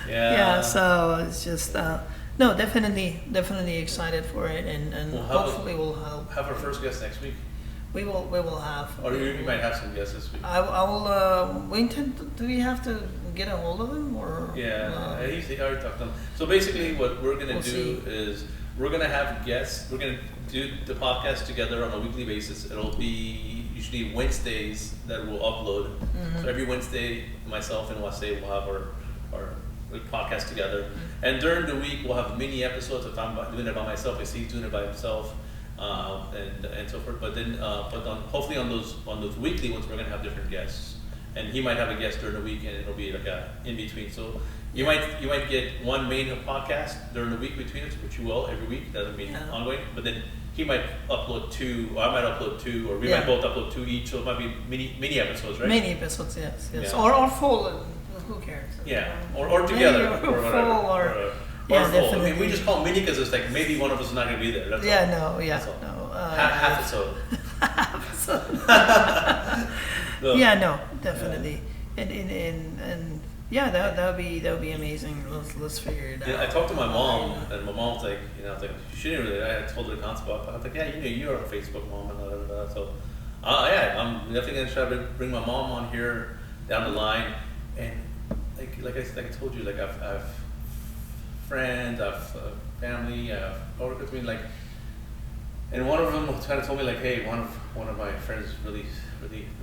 Yeah, so it's just no, definitely excited for it, and hopefully we'll have our first guest next week. We will have. Or you might have some guests this week. I will. We intend. Do we have to get a hold of him or? Yeah, I already talked to him. So basically, what we're gonna do is we're gonna have guests. We're gonna do the podcast together on a weekly basis. It'll be usually Wednesdays that we'll upload. So every Wednesday, myself and Wasay will have our podcast together. And during the week, we'll have mini episodes. If I'm doing it by myself, if he's doing it by himself. And so forth, but then hopefully on those weekly ones we're gonna have different guests, and he might have a guest during the week, and it'll be like a in between. So You might get one main podcast during the week between us, which you will every week. That'll be ongoing. But then he might upload 2, or I might upload 2, or we might both upload 2 each. So it might be mini episodes, right? Mini episodes, yes. Yeah. Or full. Who cares? Yeah, or together, or whatever. Full or full. definitely. I mean, we just call mini because it's like maybe one of us is not going to be there. That's all. Half episode. No. Yeah, no, definitely. And yeah, that would be amazing. Let's figure it out. Yeah, I talked to my mom, and my mom's like, it's like she didn't really. I told her the concept. I was like, yeah, you're a Facebook mom and blah. So, I'm definitely gonna try to bring my mom on here down the line, and like I told you, like I've friends, I've family, I've coworkers. I mean, like, and one of them kind of told me like, hey, one of my friends is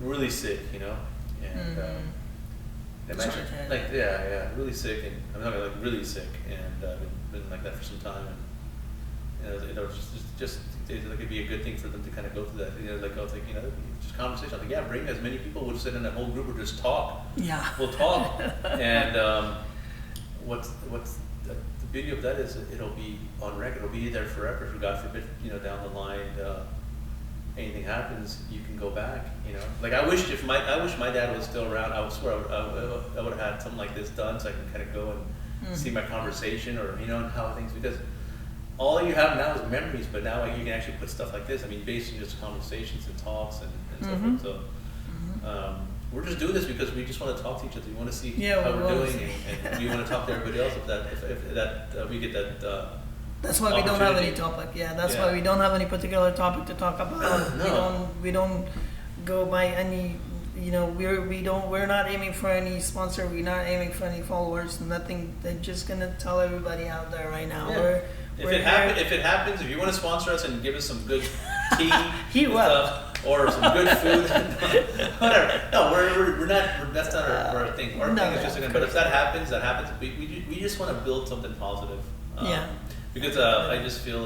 really sick, and. They mentioned, really sick, and I'm not like really sick, and been like that for some time, and just like it'd be a good thing for them to kind of go through that, just conversation. I'm like, bring as many people. We'll sit in a whole group or just talk. Yeah, we'll talk, and what's the beauty of that is it'll be on record. It'll be there forever. If God forbid, down the line. Anything happens, you can go back. Like I wish my dad was still around. I swear I would have had something like this done, so I can kind of go and see my conversation, or and how things, because all you have now is memories, but now you can actually put stuff like this. I mean, based on just conversations and talks and stuff. So we're just doing this because we just want to talk to each other. We want to see how we're doing, and we want to talk to everybody else. If we get that. That's why we don't have any topic. That's why we don't have any particular topic to talk about. No. We don't go by any. We're not aiming for any sponsor. We're not aiming for any followers. Nothing. They're just gonna tell everybody out there right now. Yeah. If it happens, if you want to sponsor us and give us some good tea, he will. Or some good food, whatever. No, we're not. That's not our thing. Our thing is just again. But if that happens, that happens. We just want to build something positive. Because I just feel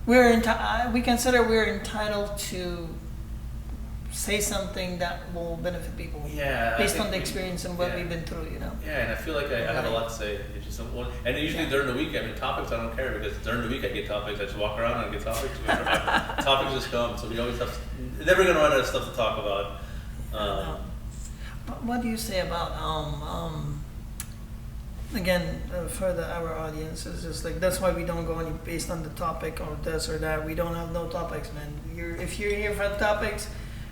like we consider we're entitled to say something that will benefit people. Based on the experience and what we've been through, Yeah, and I feel like I have a lot to say. It's just and usually during the week, topics I don't care, because during the week I get topics. I just walk around and I get topics. Topics just come, so we always have. Never gonna run out of stuff to talk about. What do you say about again, for our audience, it's just like, that's why we don't go any based on the topic or this or that. We don't have no topics, man. If you're here for topics,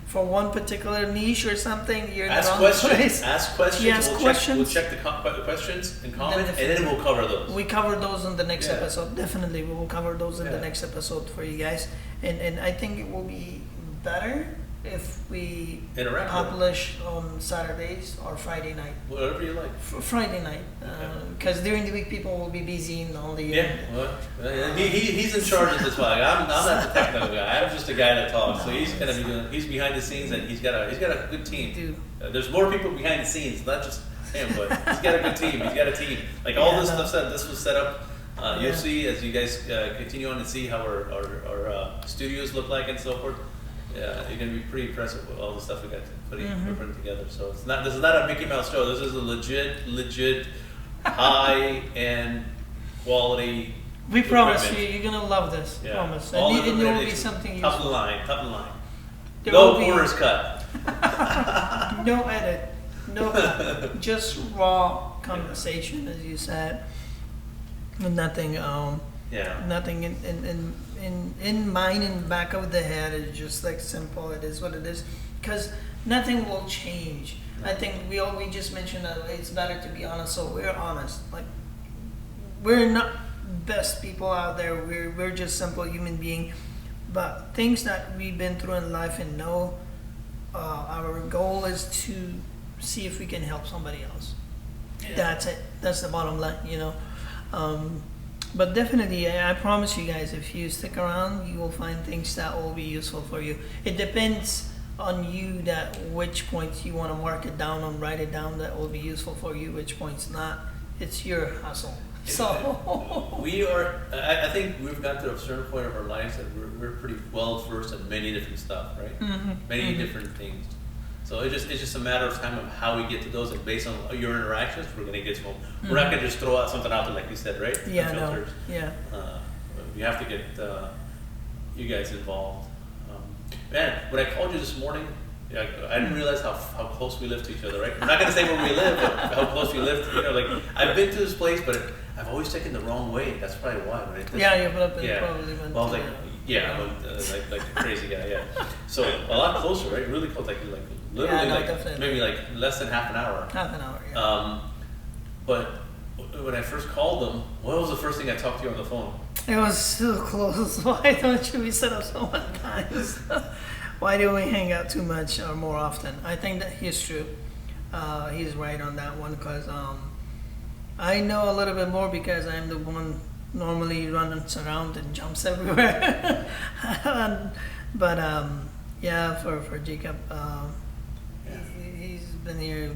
for one particular niche or something, you're in the wrong place. Ask questions. We'll check the questions and comments, and then we'll cover those. We cover those in the next episode. Definitely, we will cover those in the next episode for you guys. And I think it will be better if we publish on Saturdays or Friday night. Whatever you like. Friday night, because during the week people will be busy and all the. He's in charge of this one. I'm not the technical guy. I'm just a guy that talks. So he's gonna be doing. He's behind the scenes, and he's got a good team. Dude. There's more people behind the scenes, not just him, but he's got a good team. He's got a team. Like all this stuff. This was set up. You'll see as you guys continue on and see how our studios look like and so forth. Yeah, you're gonna be pretty impressed with all the stuff we're putting together. So this is not a Mickey Mouse show. This is a legit high end quality. We promise you're gonna love this. Yeah. Promise. And it will be something useful. Top of the line. No corners cut. No edit. No, just raw conversation, as you said. Nothing. Nothing in mind in the back of the head. It's just like simple. It is what it is, because nothing will change. I think we just mentioned that it's better to be honest. So we're honest. Like, we're not best people out there. We're just simple human being, but things that we've been through in life and know. Our goal is to see if we can help somebody else. Yeah. That's it. That's the bottom line. But definitely, I promise you guys, if you stick around, you will find things that will be useful for you. It depends on you that which points you want to mark it down and write it down that will be useful for you, which points not. It's your hustle. So we are. I think we've got to a certain point of our lives that we're pretty well versed in many different stuff, right? Many different things. So it's just a matter of time of how we get to those, and based on your interactions, we're gonna get to them. We're not gonna just throw out something out there like you said, right? Yeah, no, Unfiltered. yeah. We have to get you guys involved. Man, when I called you this morning, yeah, I didn't realize how close we live to each other, right? I'm not gonna say where we live, but how close we live. Like I've been to this place, but I've always taken the wrong way. That's probably why, right? Yeah, you put up in Yeah. probably went Well, I was to, like, yeah, I went, like a crazy guy, yeah. So a lot closer, right? Really close, like literally, no, like definitely. maybe like less than half an hour. half an hour, yeah. But when I first called them, what was the first thing I talked to you on the phone? It was so close. Why don't we set up so many times? Why do we hang out too much or more often? I think that he's true. He's right on that one because I know a little bit more because I'm the one normally running around and jumps everywhere. But yeah, for Jacob, he's been here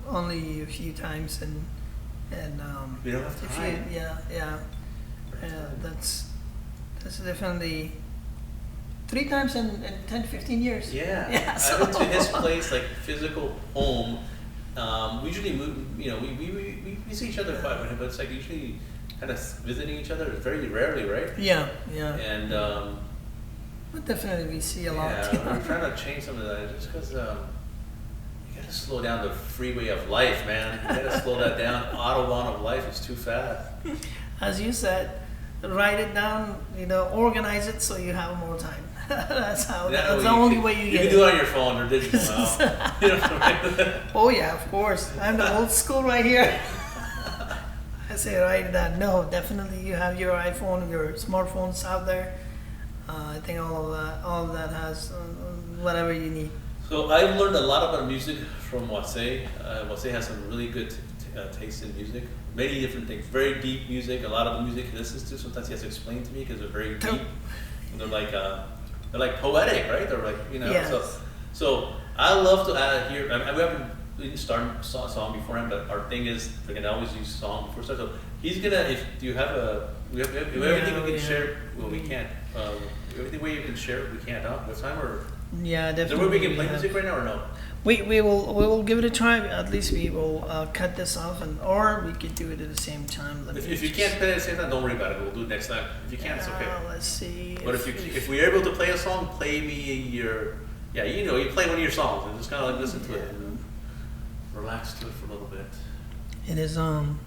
only a few times and We don't have time. yeah, that's definitely 3 times in 10 to 15 years. Yeah, Yeah, I went to his place, like physical home. We usually move, we see each other quite a bit, but it's like usually kind of visiting each other very rarely, right? Yeah. And But definitely we see a lot. yeah, we're trying to change some of that just because you gotta slow down the freeway of life, man. You gotta slow that down. Autobahn of life is too fast. As you said, write it down, organize it so you have more time. That's the only way you You get can it. do it on your phone or digital now. You know, Oh yeah, of course. I'm the old school right here. I say write it down. No, definitely you have your iPhone, your smartphones out there. I think all of that has whatever you need. So I've learned a lot about music from Wasay. Wasay has some really good taste in music. Many different things. Very deep music. A lot of the music he listens to, sometimes he has to explain to me because they're very deep. And they're like poetic, right? They're like Yes. So I love to hear. We didn't start a song beforehand, but our thing is we're gonna always use song before start. So he's gonna. If you have everything we can share. Well, we can't. Everything way you can share, we can't. What time or? Yeah, Is there definitely. a way we can play music right now or no? We will give it a try. At least we will cut this off, or we could do it at the same time. If you can't play it at the same time, don't worry about it. We'll do it next time. If you can't, it's okay. Let's see. But if we're able to play a song, play me your you play one of your songs and just kind of like listen to it and relax to it for a little bit. It is And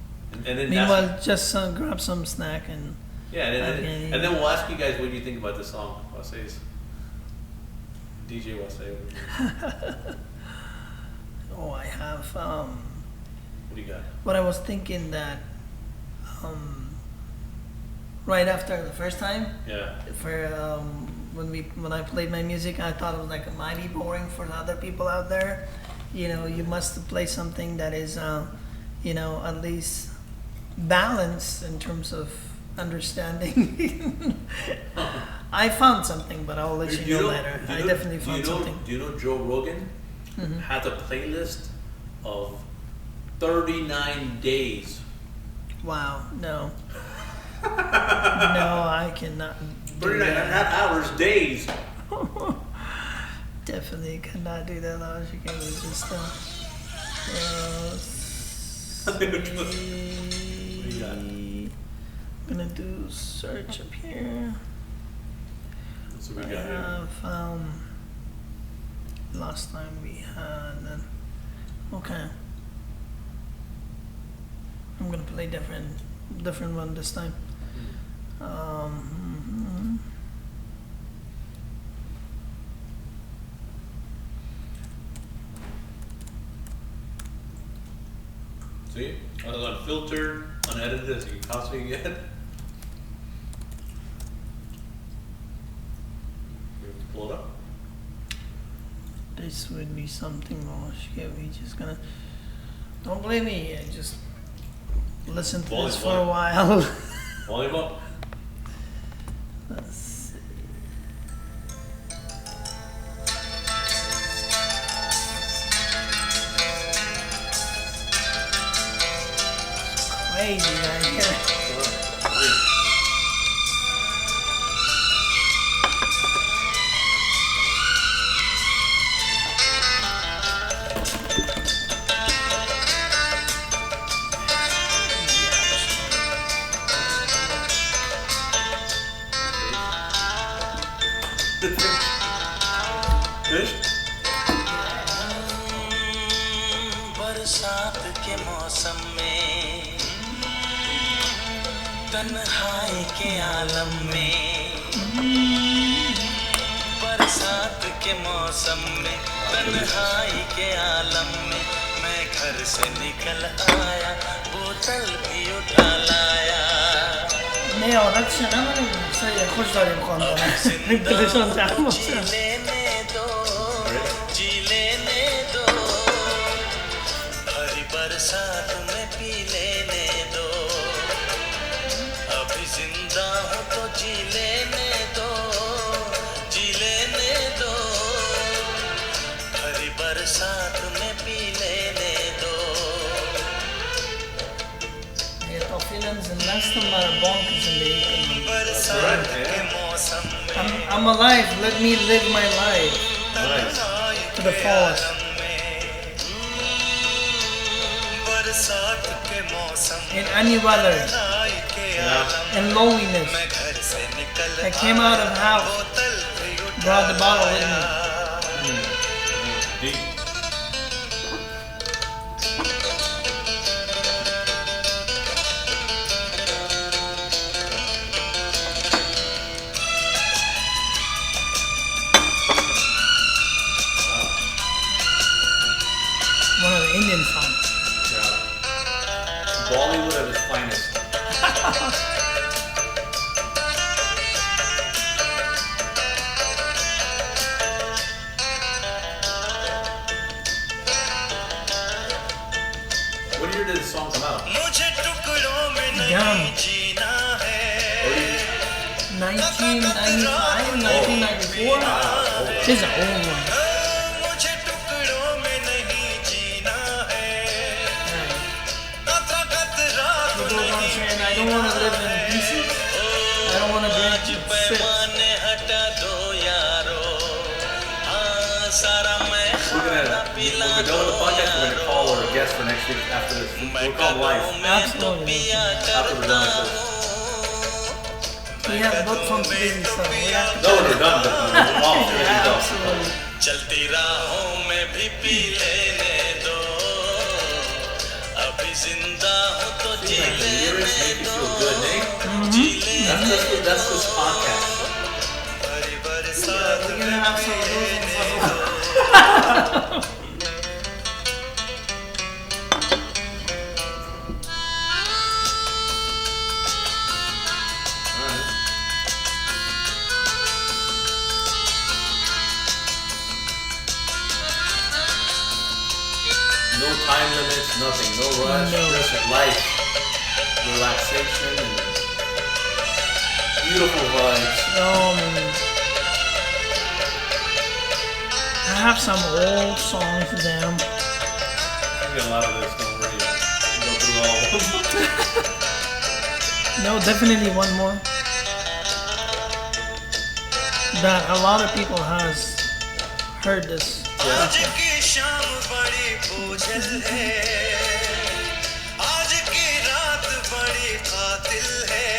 then Meanwhile, just grab some snack and. and then we'll ask you guys what do you think about the song. Wasay's DJ Wasay. Oh, I have. What do you got? But I was thinking that right after the first time, Yeah. when I played my music, I thought it was like it might be boring for the other people out there. You must play something that is, at least balanced in terms of understanding. I found something, but I'll let you know later. I definitely found something. Do you know Joe Rogan has a playlist of 39 days? Wow, no. No, I cannot. 39, not hours, days. Definitely could not do that. Logic. It was just What do you got? I'm gonna do search up here. That's what I we got here. have last time we had okay. I'm gonna play different one this time. See? Unfiltered, unedited as you can possibly get. Pull it up. This would be something more. We just gonna. Don't blame me. I just listen to this for a while. Volume up. Let's see. Crazy right here. के मौसम में, तन्हाई के आलम में, बरसात के मौसम में, तन्हाई के आलम में, मैं घर से निकल आया, बोतल भी उठा लाया. نه عادت شده من سریع خوش داریم خواندن دلشان جمع باشه. बरसात में पी लेने दो, अभी जिंदा हो तो जी लेने दो, जी लेने दो, हरी बरसात में पी लेने दो. Je hebt al veel in zijn laatste maar bonkers in de economie. बरसात के मौसम में, I'm alive, let me live my life to the fullest. In any weather, in loneliness, I came out of house, brought the bottle with me. Deep. One of the Indian songs. Bollywood at its finest. What year did the song come out? मुझे टुकड़ों में नहीं जीना है. 1995, 1994? This is an old one. मुझे टुकड़ों में नहीं जीना है. कतरा कतरा He goes on saying, I don't want to live in pieces. I don't want to drink strips. पैमाने हटा दो यारो. हाँ सारा मैं खाना पिला We're done with the podcast. We're gonna call our guest for next week after this. We'll call him live Absolutely. after we're done with this. We have book from Sweden, so we have to. No, we're done. But we're off. Yeah, absolutely. चलती राहों में भी P लेने दो, अभी जिंदा हो तो जी Like the lyrics make you feel good, Nate. जी लेने. That's this podcast. हरी बरसात We're gonna have some of those ones. No time limits, nothing, no rush, No. just life, relaxation, and beautiful vibes. Man. I have some old songs down. I got a lot of this, don't worry. We'll go through all of them. No, definitely one more. That a lot of people has heard this. आज की शाम बड़ी बोझल है, आज की रात बड़ी कातिल है.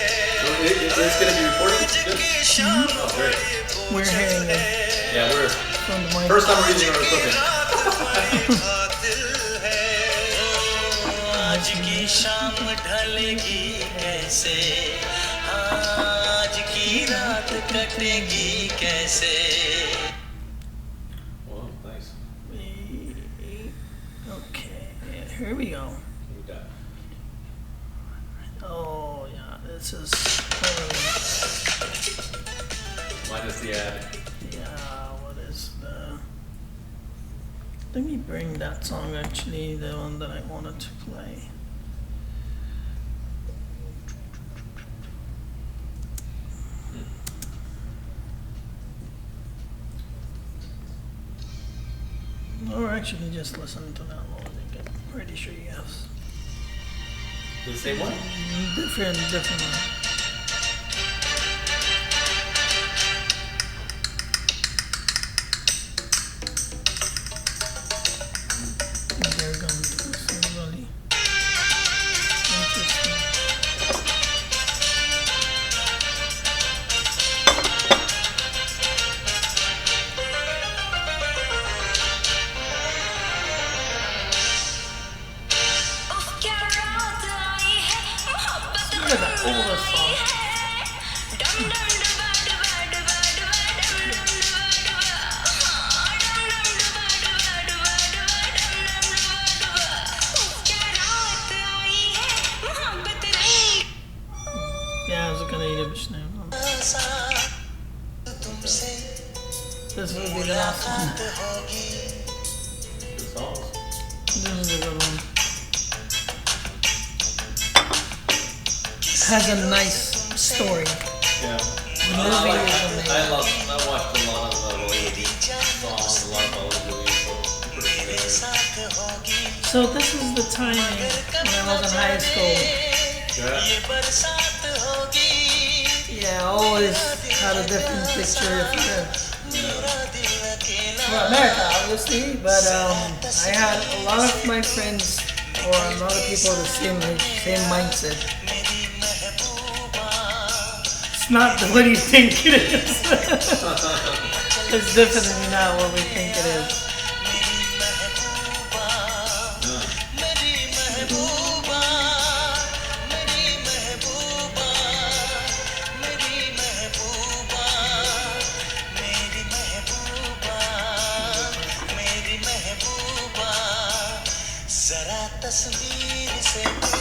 So it's going to be recorded? आज Good? की शाम Oh, great. बड़ी We're बोझल hearing है. it Yeah, we're from the mic. first time we're using our equipment. रात बड़ी कातिल है. आज की शाम ढलेगी कैसे, आज की रात कटेगी कैसे. Well, nice. Okay, here we go. What we got? Oh yeah, this is Minus the ad. yeah. What is the? Let me bring that song actually, the one that I wanted to play. Or actually just listen to that one. I'm pretty sure you have The same one? different one. They're going to listen really interesting. oldest song. Yeah, I was gonna eat it now. This will be the last one. Good songs. This is a good one. Has a nice story. Yeah. The movie is amazing. I watched a lot of Bollywood songs, a lot of Bollywood movies. So this is the time when I was in high school. Yeah. Yeah, I always had a different picture for America, obviously, but I had a lot of my friends or a lot of people the same mindset. It's not what you think it is. It's definitely not what we think it is. तस्वीर से तू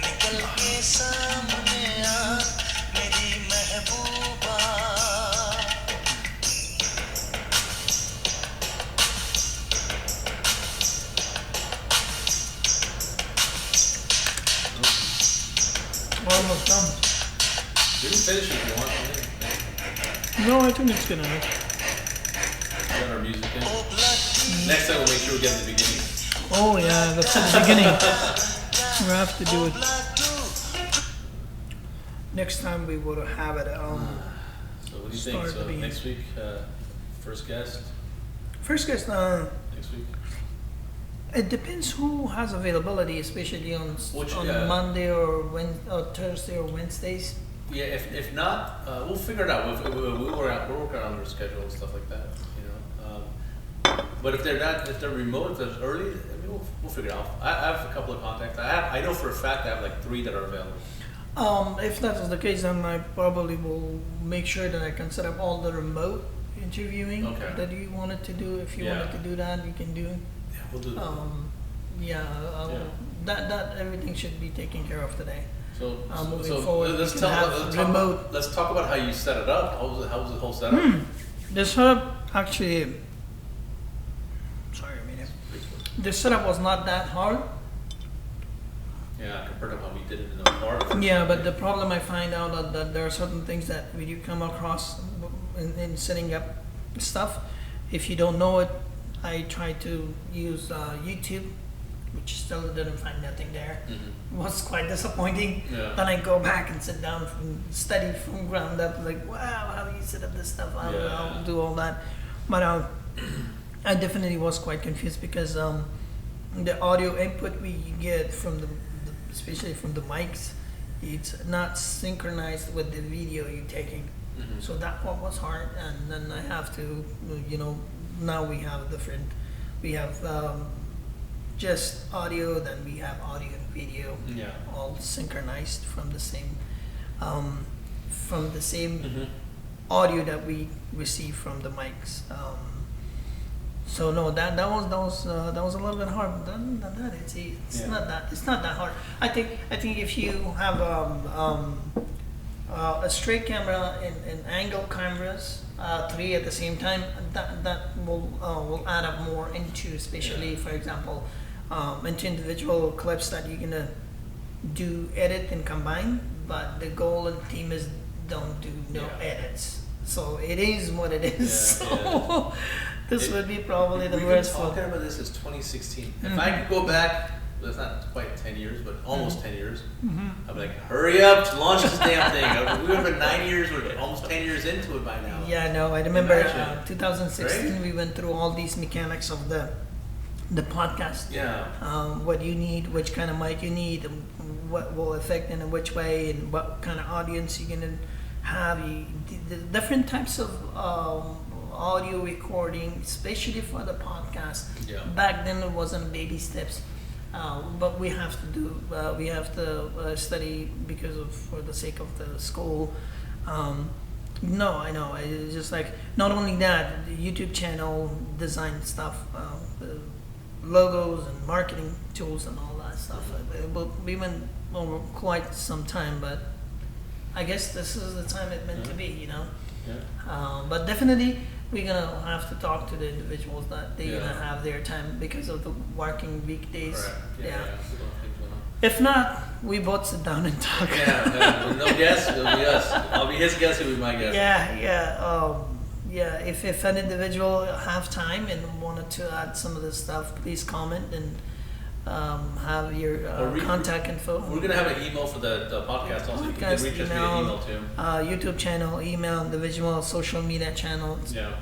निकल के सामने आ मेरी महबूबा Almost done. You can finish if you want. No, I think it's good enough. Get our music in. Next time we'll make sure we get the beginning. Oh yeah, that's at the beginning. We have to do it. Next time we will have it. So what do you think? So next week, first guest. First guest. Next week. It depends who has availability, especially on Monday or Thursday or Wednesdays. Yeah, if not, we'll figure it out. We'll work on their schedule and stuff like that. You know. But if they're remote, if they're early, I mean, we'll figure it out. I have a couple of contacts. I know for a fact I have like 3 that are available. If that is the case, then I probably will make sure that I can set up all the remote interviewing that you wanted to do. If you wanted to do that, you can do. Yeah, we'll do that. That everything should be taken care of today. So moving forward, let's talk about how you set it up. How was the whole setup? The setup actually. Sorry, the setup was not that hard. Yeah, compared to how we did it in the bar. Yeah, but the problem I find out that there are certain things that when you come across in setting up stuff, if you don't know it, I try to use YouTube, which still didn't find nothing there. It was quite disappointing. Yeah. Then I go back and sit down and study from ground up, like, wow, how do you set up this stuff? I'll do all that. But I definitely was quite confused because the audio input we get from especially from the mics, it's not synchronized with the video you're taking. So that part was hard, and then I have to, now we have we have just audio, then we have audio and video, all synchronized from the same audio that we receive from the mics. So no, that was a little bit hard. But other than that, it's not that hard. I think if you have a straight camera and angle cameras, 3 at the same time, that will add up more into, especially for example, into individual clips that you're gonna do edit and combine. But the goal and theme is don't do edits. So it is what it is. This would be probably the worst one. We've been talking about this since 2016. If I could go back, well, it's not quite 10 years, but almost 10 years, I'd be like, hurry up, launch this damn thing. We would have been 9 years, we're almost 10 years into it by now. Yeah, no, I remember 2016, we went through all these mechanics of the podcast. Yeah. What you need, which kind of mic you need, and what will affect in which way, and what kind of audience you're going to have. The different types of audio recording, especially for the podcast. Yeah. Back then it wasn't baby steps. But we have to study because of for the sake of the school. No, I know. It's just like not only that, the YouTube channel design stuff, the logos and marketing tools and all that stuff. We went over quite some time, but I guess this is the time it meant to be, you know. Yeah. But definitely, we're gonna have to talk to the individuals that they're gonna have their time because of the working weekdays. Correct. Yeah. If not, we both sit down and talk. No guess, it'll be us. I'll be his guest, he'll be my guest. Yeah. If an individual have time and wanted to add some of this stuff, please comment and have your contact info. We're gonna have an email for the podcast also. You can reach us via email too. YouTube channel, email, individual social media channels. Yeah.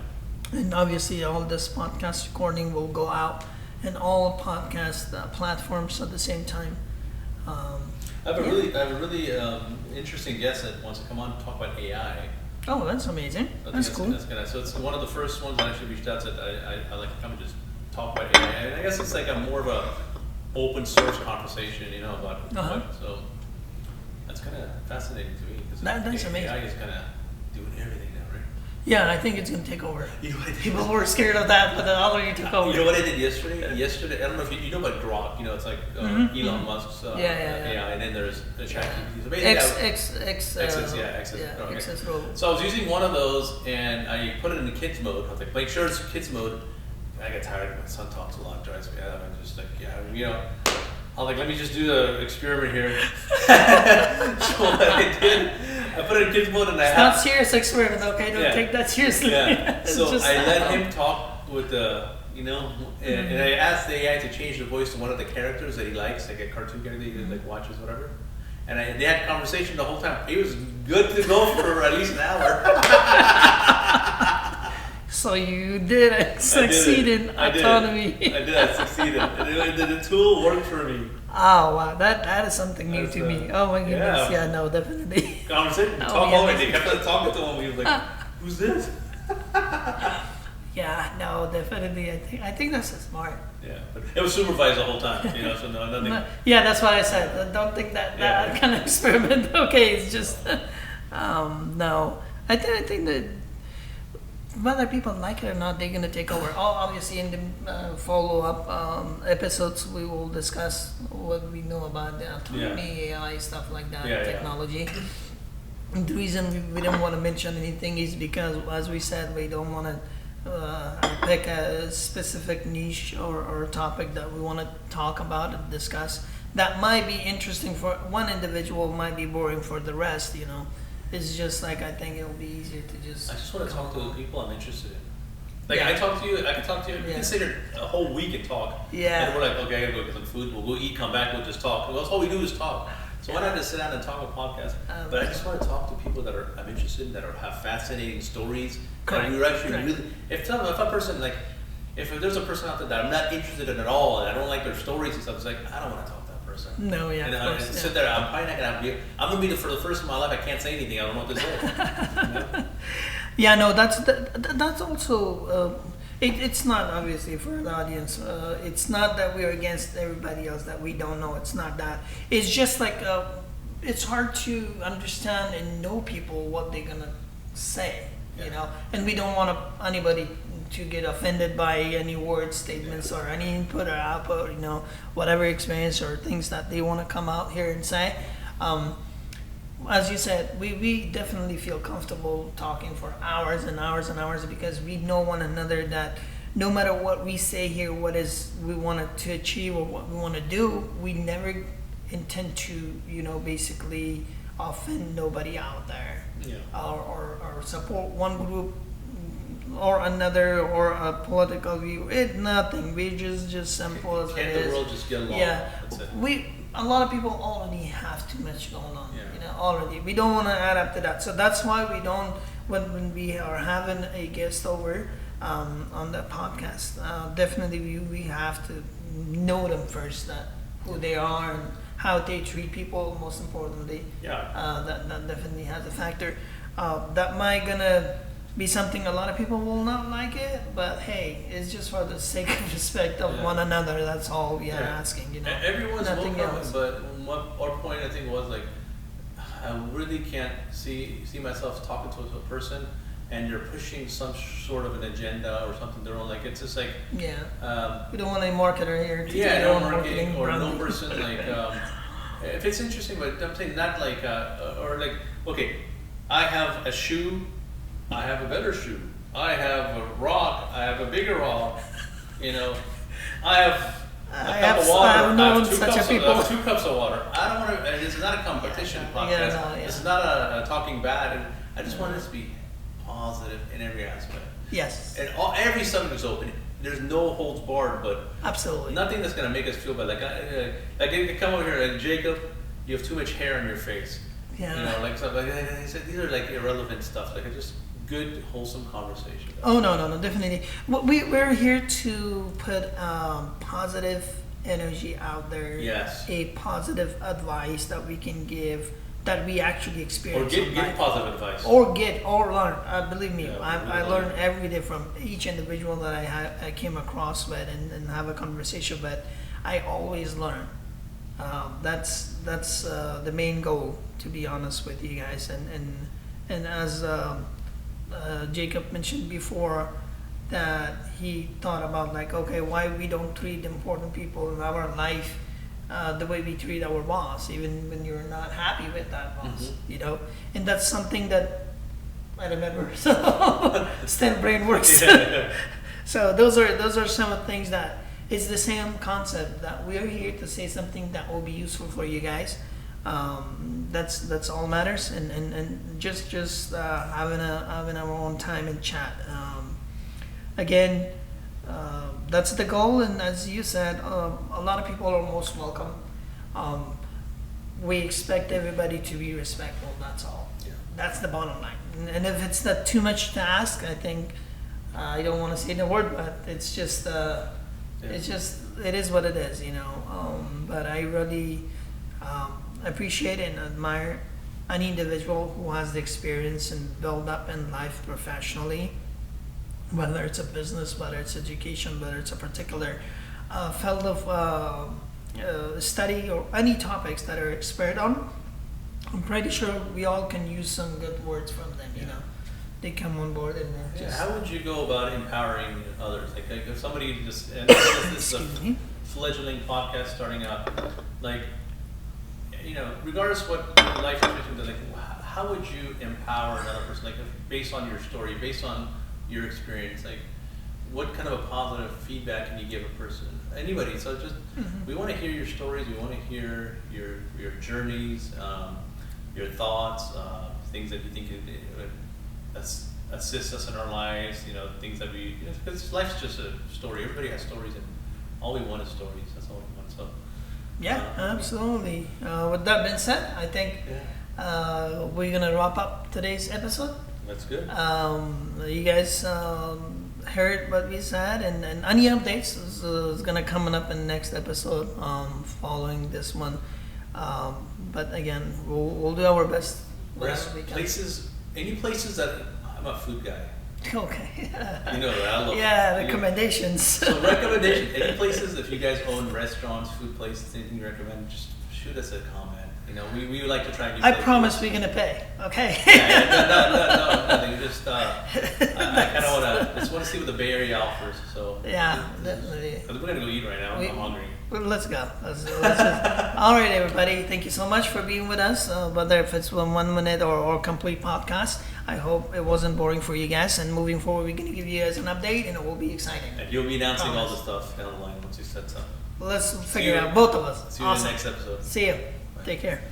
And obviously, all this podcast recording will go out in all podcast platforms at the same time. I have a really interesting guest that wants to come on and talk about AI. Oh, that's amazing. That's cool. So it's one of the first ones that actually reached out said I like to come and just talk about AI. And I guess it's like a more of a open source conversation, you know, about so that's kind of fascinating to me because that's amazing. AI is kind of doing everything now, right? Yeah, I think it's gonna take over. You know what I did? People were scared of that, but it already took over. You know what I did yesterday? Yesterday, I don't know if you know about Grok. You know, it's like Elon Musk's AI, and then there's the ChatGPT. So basically, So I was using one of those, and I put it in the kids mode. I was like, make sure it's kids mode. I get tired. My son talks a lot, drives me out. I'm just like, I'm like, let me just do the experiment here. So what I did, I put it in kids mode, and it's not serious experiment, okay? Don't take that seriously. Yeah. So I let him talk with the, and I asked the AI to change the voice to one of the characters that he likes, like a cartoon character he like watches, whatever. And they had a conversation the whole time. He was good to go for at least an hour. So you did succeed in autonomy. I succeeded. The tool worked for me. Oh wow, that is something new to me. Oh my goodness, yeah, no, definitely. Conversation, talk all the way. They kept talking to him. He was like, "Who's this?" Yeah, no, definitely. I think that's smart. Yeah, but it was supervised the whole time, So nothing. Yeah, that's what I said. I don't think that kind of experiment. Okay, it's just no. I think that whether people like it or not, they're gonna take over. Obviously, in the follow-up episodes, we will discuss what we know about the autonomy, AI, stuff like that, technology. And the reason we don't want to mention anything is because, as we said, we don't want to pick a specific niche or topic that we want to talk about and discuss. That might be interesting for one individual, might be boring for the rest, It's just like, I think it'll be easier to just... I just want to talk to the people I'm interested in. Like, I can talk to you, we can sit here a whole week and talk. Yeah. And we're like, okay, I gotta go get some food, we'll go eat, come back, we'll just talk. Well, that's all we do is talk. So why not just sit down and talk a podcast? But I just want to talk to people that I'm interested in, that have fascinating stories. Correct. And we're actually really... If a person, like, if there's a person out there that I'm not interested in at all, and I don't like their stories and stuff, it's like, I don't want to talk to that person. No, yeah, and of course, sit there, I'm probably not going to I'm going to be for the first in my life, I can't say anything, I don't know what this is. Yeah, no, that's also... It's not obviously for the audience. It's not that we're against everybody else that we don't know. It's not that. It's just like it's hard to understand and know people what they're gonna say, And we don't want anybody to get offended by any word statements or any input or output, whatever experience or things that they want to come out here and say. As you said, we definitely feel comfortable talking for hours and hours and hours because we know one another that no matter what we say here, what is we wanted to achieve or what we want to do, we never intend to, basically offend nobody out there or support one group or another or a political view. Nothing. We just simple as it is. Can't the world just get along? Yeah. A lot of people already have too much going on, already. We don't want to add up to that. So that's why we don't, when we are having a guest over on the podcast, definitely we have to know them first, that who they are and how they treat people, most importantly. Yeah. That definitely has a factor. That might gonna be something a lot of people will not like it, but hey, it's just for the sake of respect of one another. That's all we are asking, you know. Everyone's Nothing welcome, else. but what our point I think was like, I really can't see myself talking to a person and you're pushing some sort of an agenda or something their own. Like it's just like We don't want a marketer here to do their no own marketing marketing or no branding. person like if it's interesting, but I'm saying not like or like okay, I have a shoe, I have a better shoe, I have a rock, I have a bigger rock, you know, I have a cup of water, I have known I have such a people. I have 2 cups of water. I don't want to. This is not a competition podcast. This is not a talking bad. And I just want this to be positive in every aspect. Yes. And every subject is open. There's no holds barred, but Absolutely. nothing that's gonna make us feel bad. Like you come over here and Jacob, you have too much hair on your face. Yeah. You know, like stuff like I said, these are like irrelevant stuff. Like just good, wholesome conversation. Oh no, definitely. We're here to put positive energy out there. Yes. A positive advice that we can give that we actually Or experience. get in life. positive advice. Or learn. Believe me, Yeah, I really learn learn. every day from each individual that I came across with and have a conversation with. I always learn. That's the main goal, to be honest with you guys. And as Jacob mentioned before, that he thought about like, okay, why we don't treat important people in our life the way we treat our boss, even when you're not happy with that boss, you know. And that's something that I remember. So STEM brain works. So those are some of the things that it's the same concept that we are here to say something that will be useful for you guys. That's all matters, and just having our own time and chat. Again, that's the goal, and as you said, a lot of people are most welcome. We expect everybody to be respectful. That's all. Yeah. That's the bottom line. And if it's not too much to ask, I think I don't want to say the word, but it's just it is what it is, you know. But I really appreciate and admire an individual who has the experience and build up in life professionally, whether it's a business, whether it's education, whether it's a particular field of study or any topics that are expert on. I'm pretty sure we all can use some good words from them, you know. They come on board and just... How would you go about empowering others? Like if somebody just, and this is a fledgling podcast starting out, like, you know, regardless what life situation is, like, how would you empower another person? Like, based on your story, based on your experience, like, what kind of a positive feedback can you give a person? Anybody. So just, we want to hear your stories. We want to hear your journeys, your thoughts, things that you think would assist us in our lives. You know, things that we, because life's just a story. Everybody has stories, and all we want is stories. That's all we want. So. Yeah, absolutely. With that being said, I think we're gonna wrap up today's episode. That's good. You guys heard what we said, and any updates is gonna come up in the next episode following this one. But again, we'll do our best. Any places that I'm a food guy. Okay. You know that I love. Recommendations. So recommendation. Any places, if you guys own restaurants, food places, anything you recommend, just shoot us a comment. You know, we would like to try and do. I promise we're gonna pay. Okay. No, nothing. Just I kind of want to see what the Bay Area offers. So definitely. Because we're gonna go eat right now. I'm hungry. Well, let's go. Let's all right, everybody. Thank you so much for being with us. Whether if it's 1 minute or complete podcast, I hope it wasn't boring for you guys. And moving forward, we're gonna give you guys an update, and it will be exciting. And you'll be announcing all the stuff down the line once you set something. Let's figure it out, both of us. See you in the next episode. See you. Take care.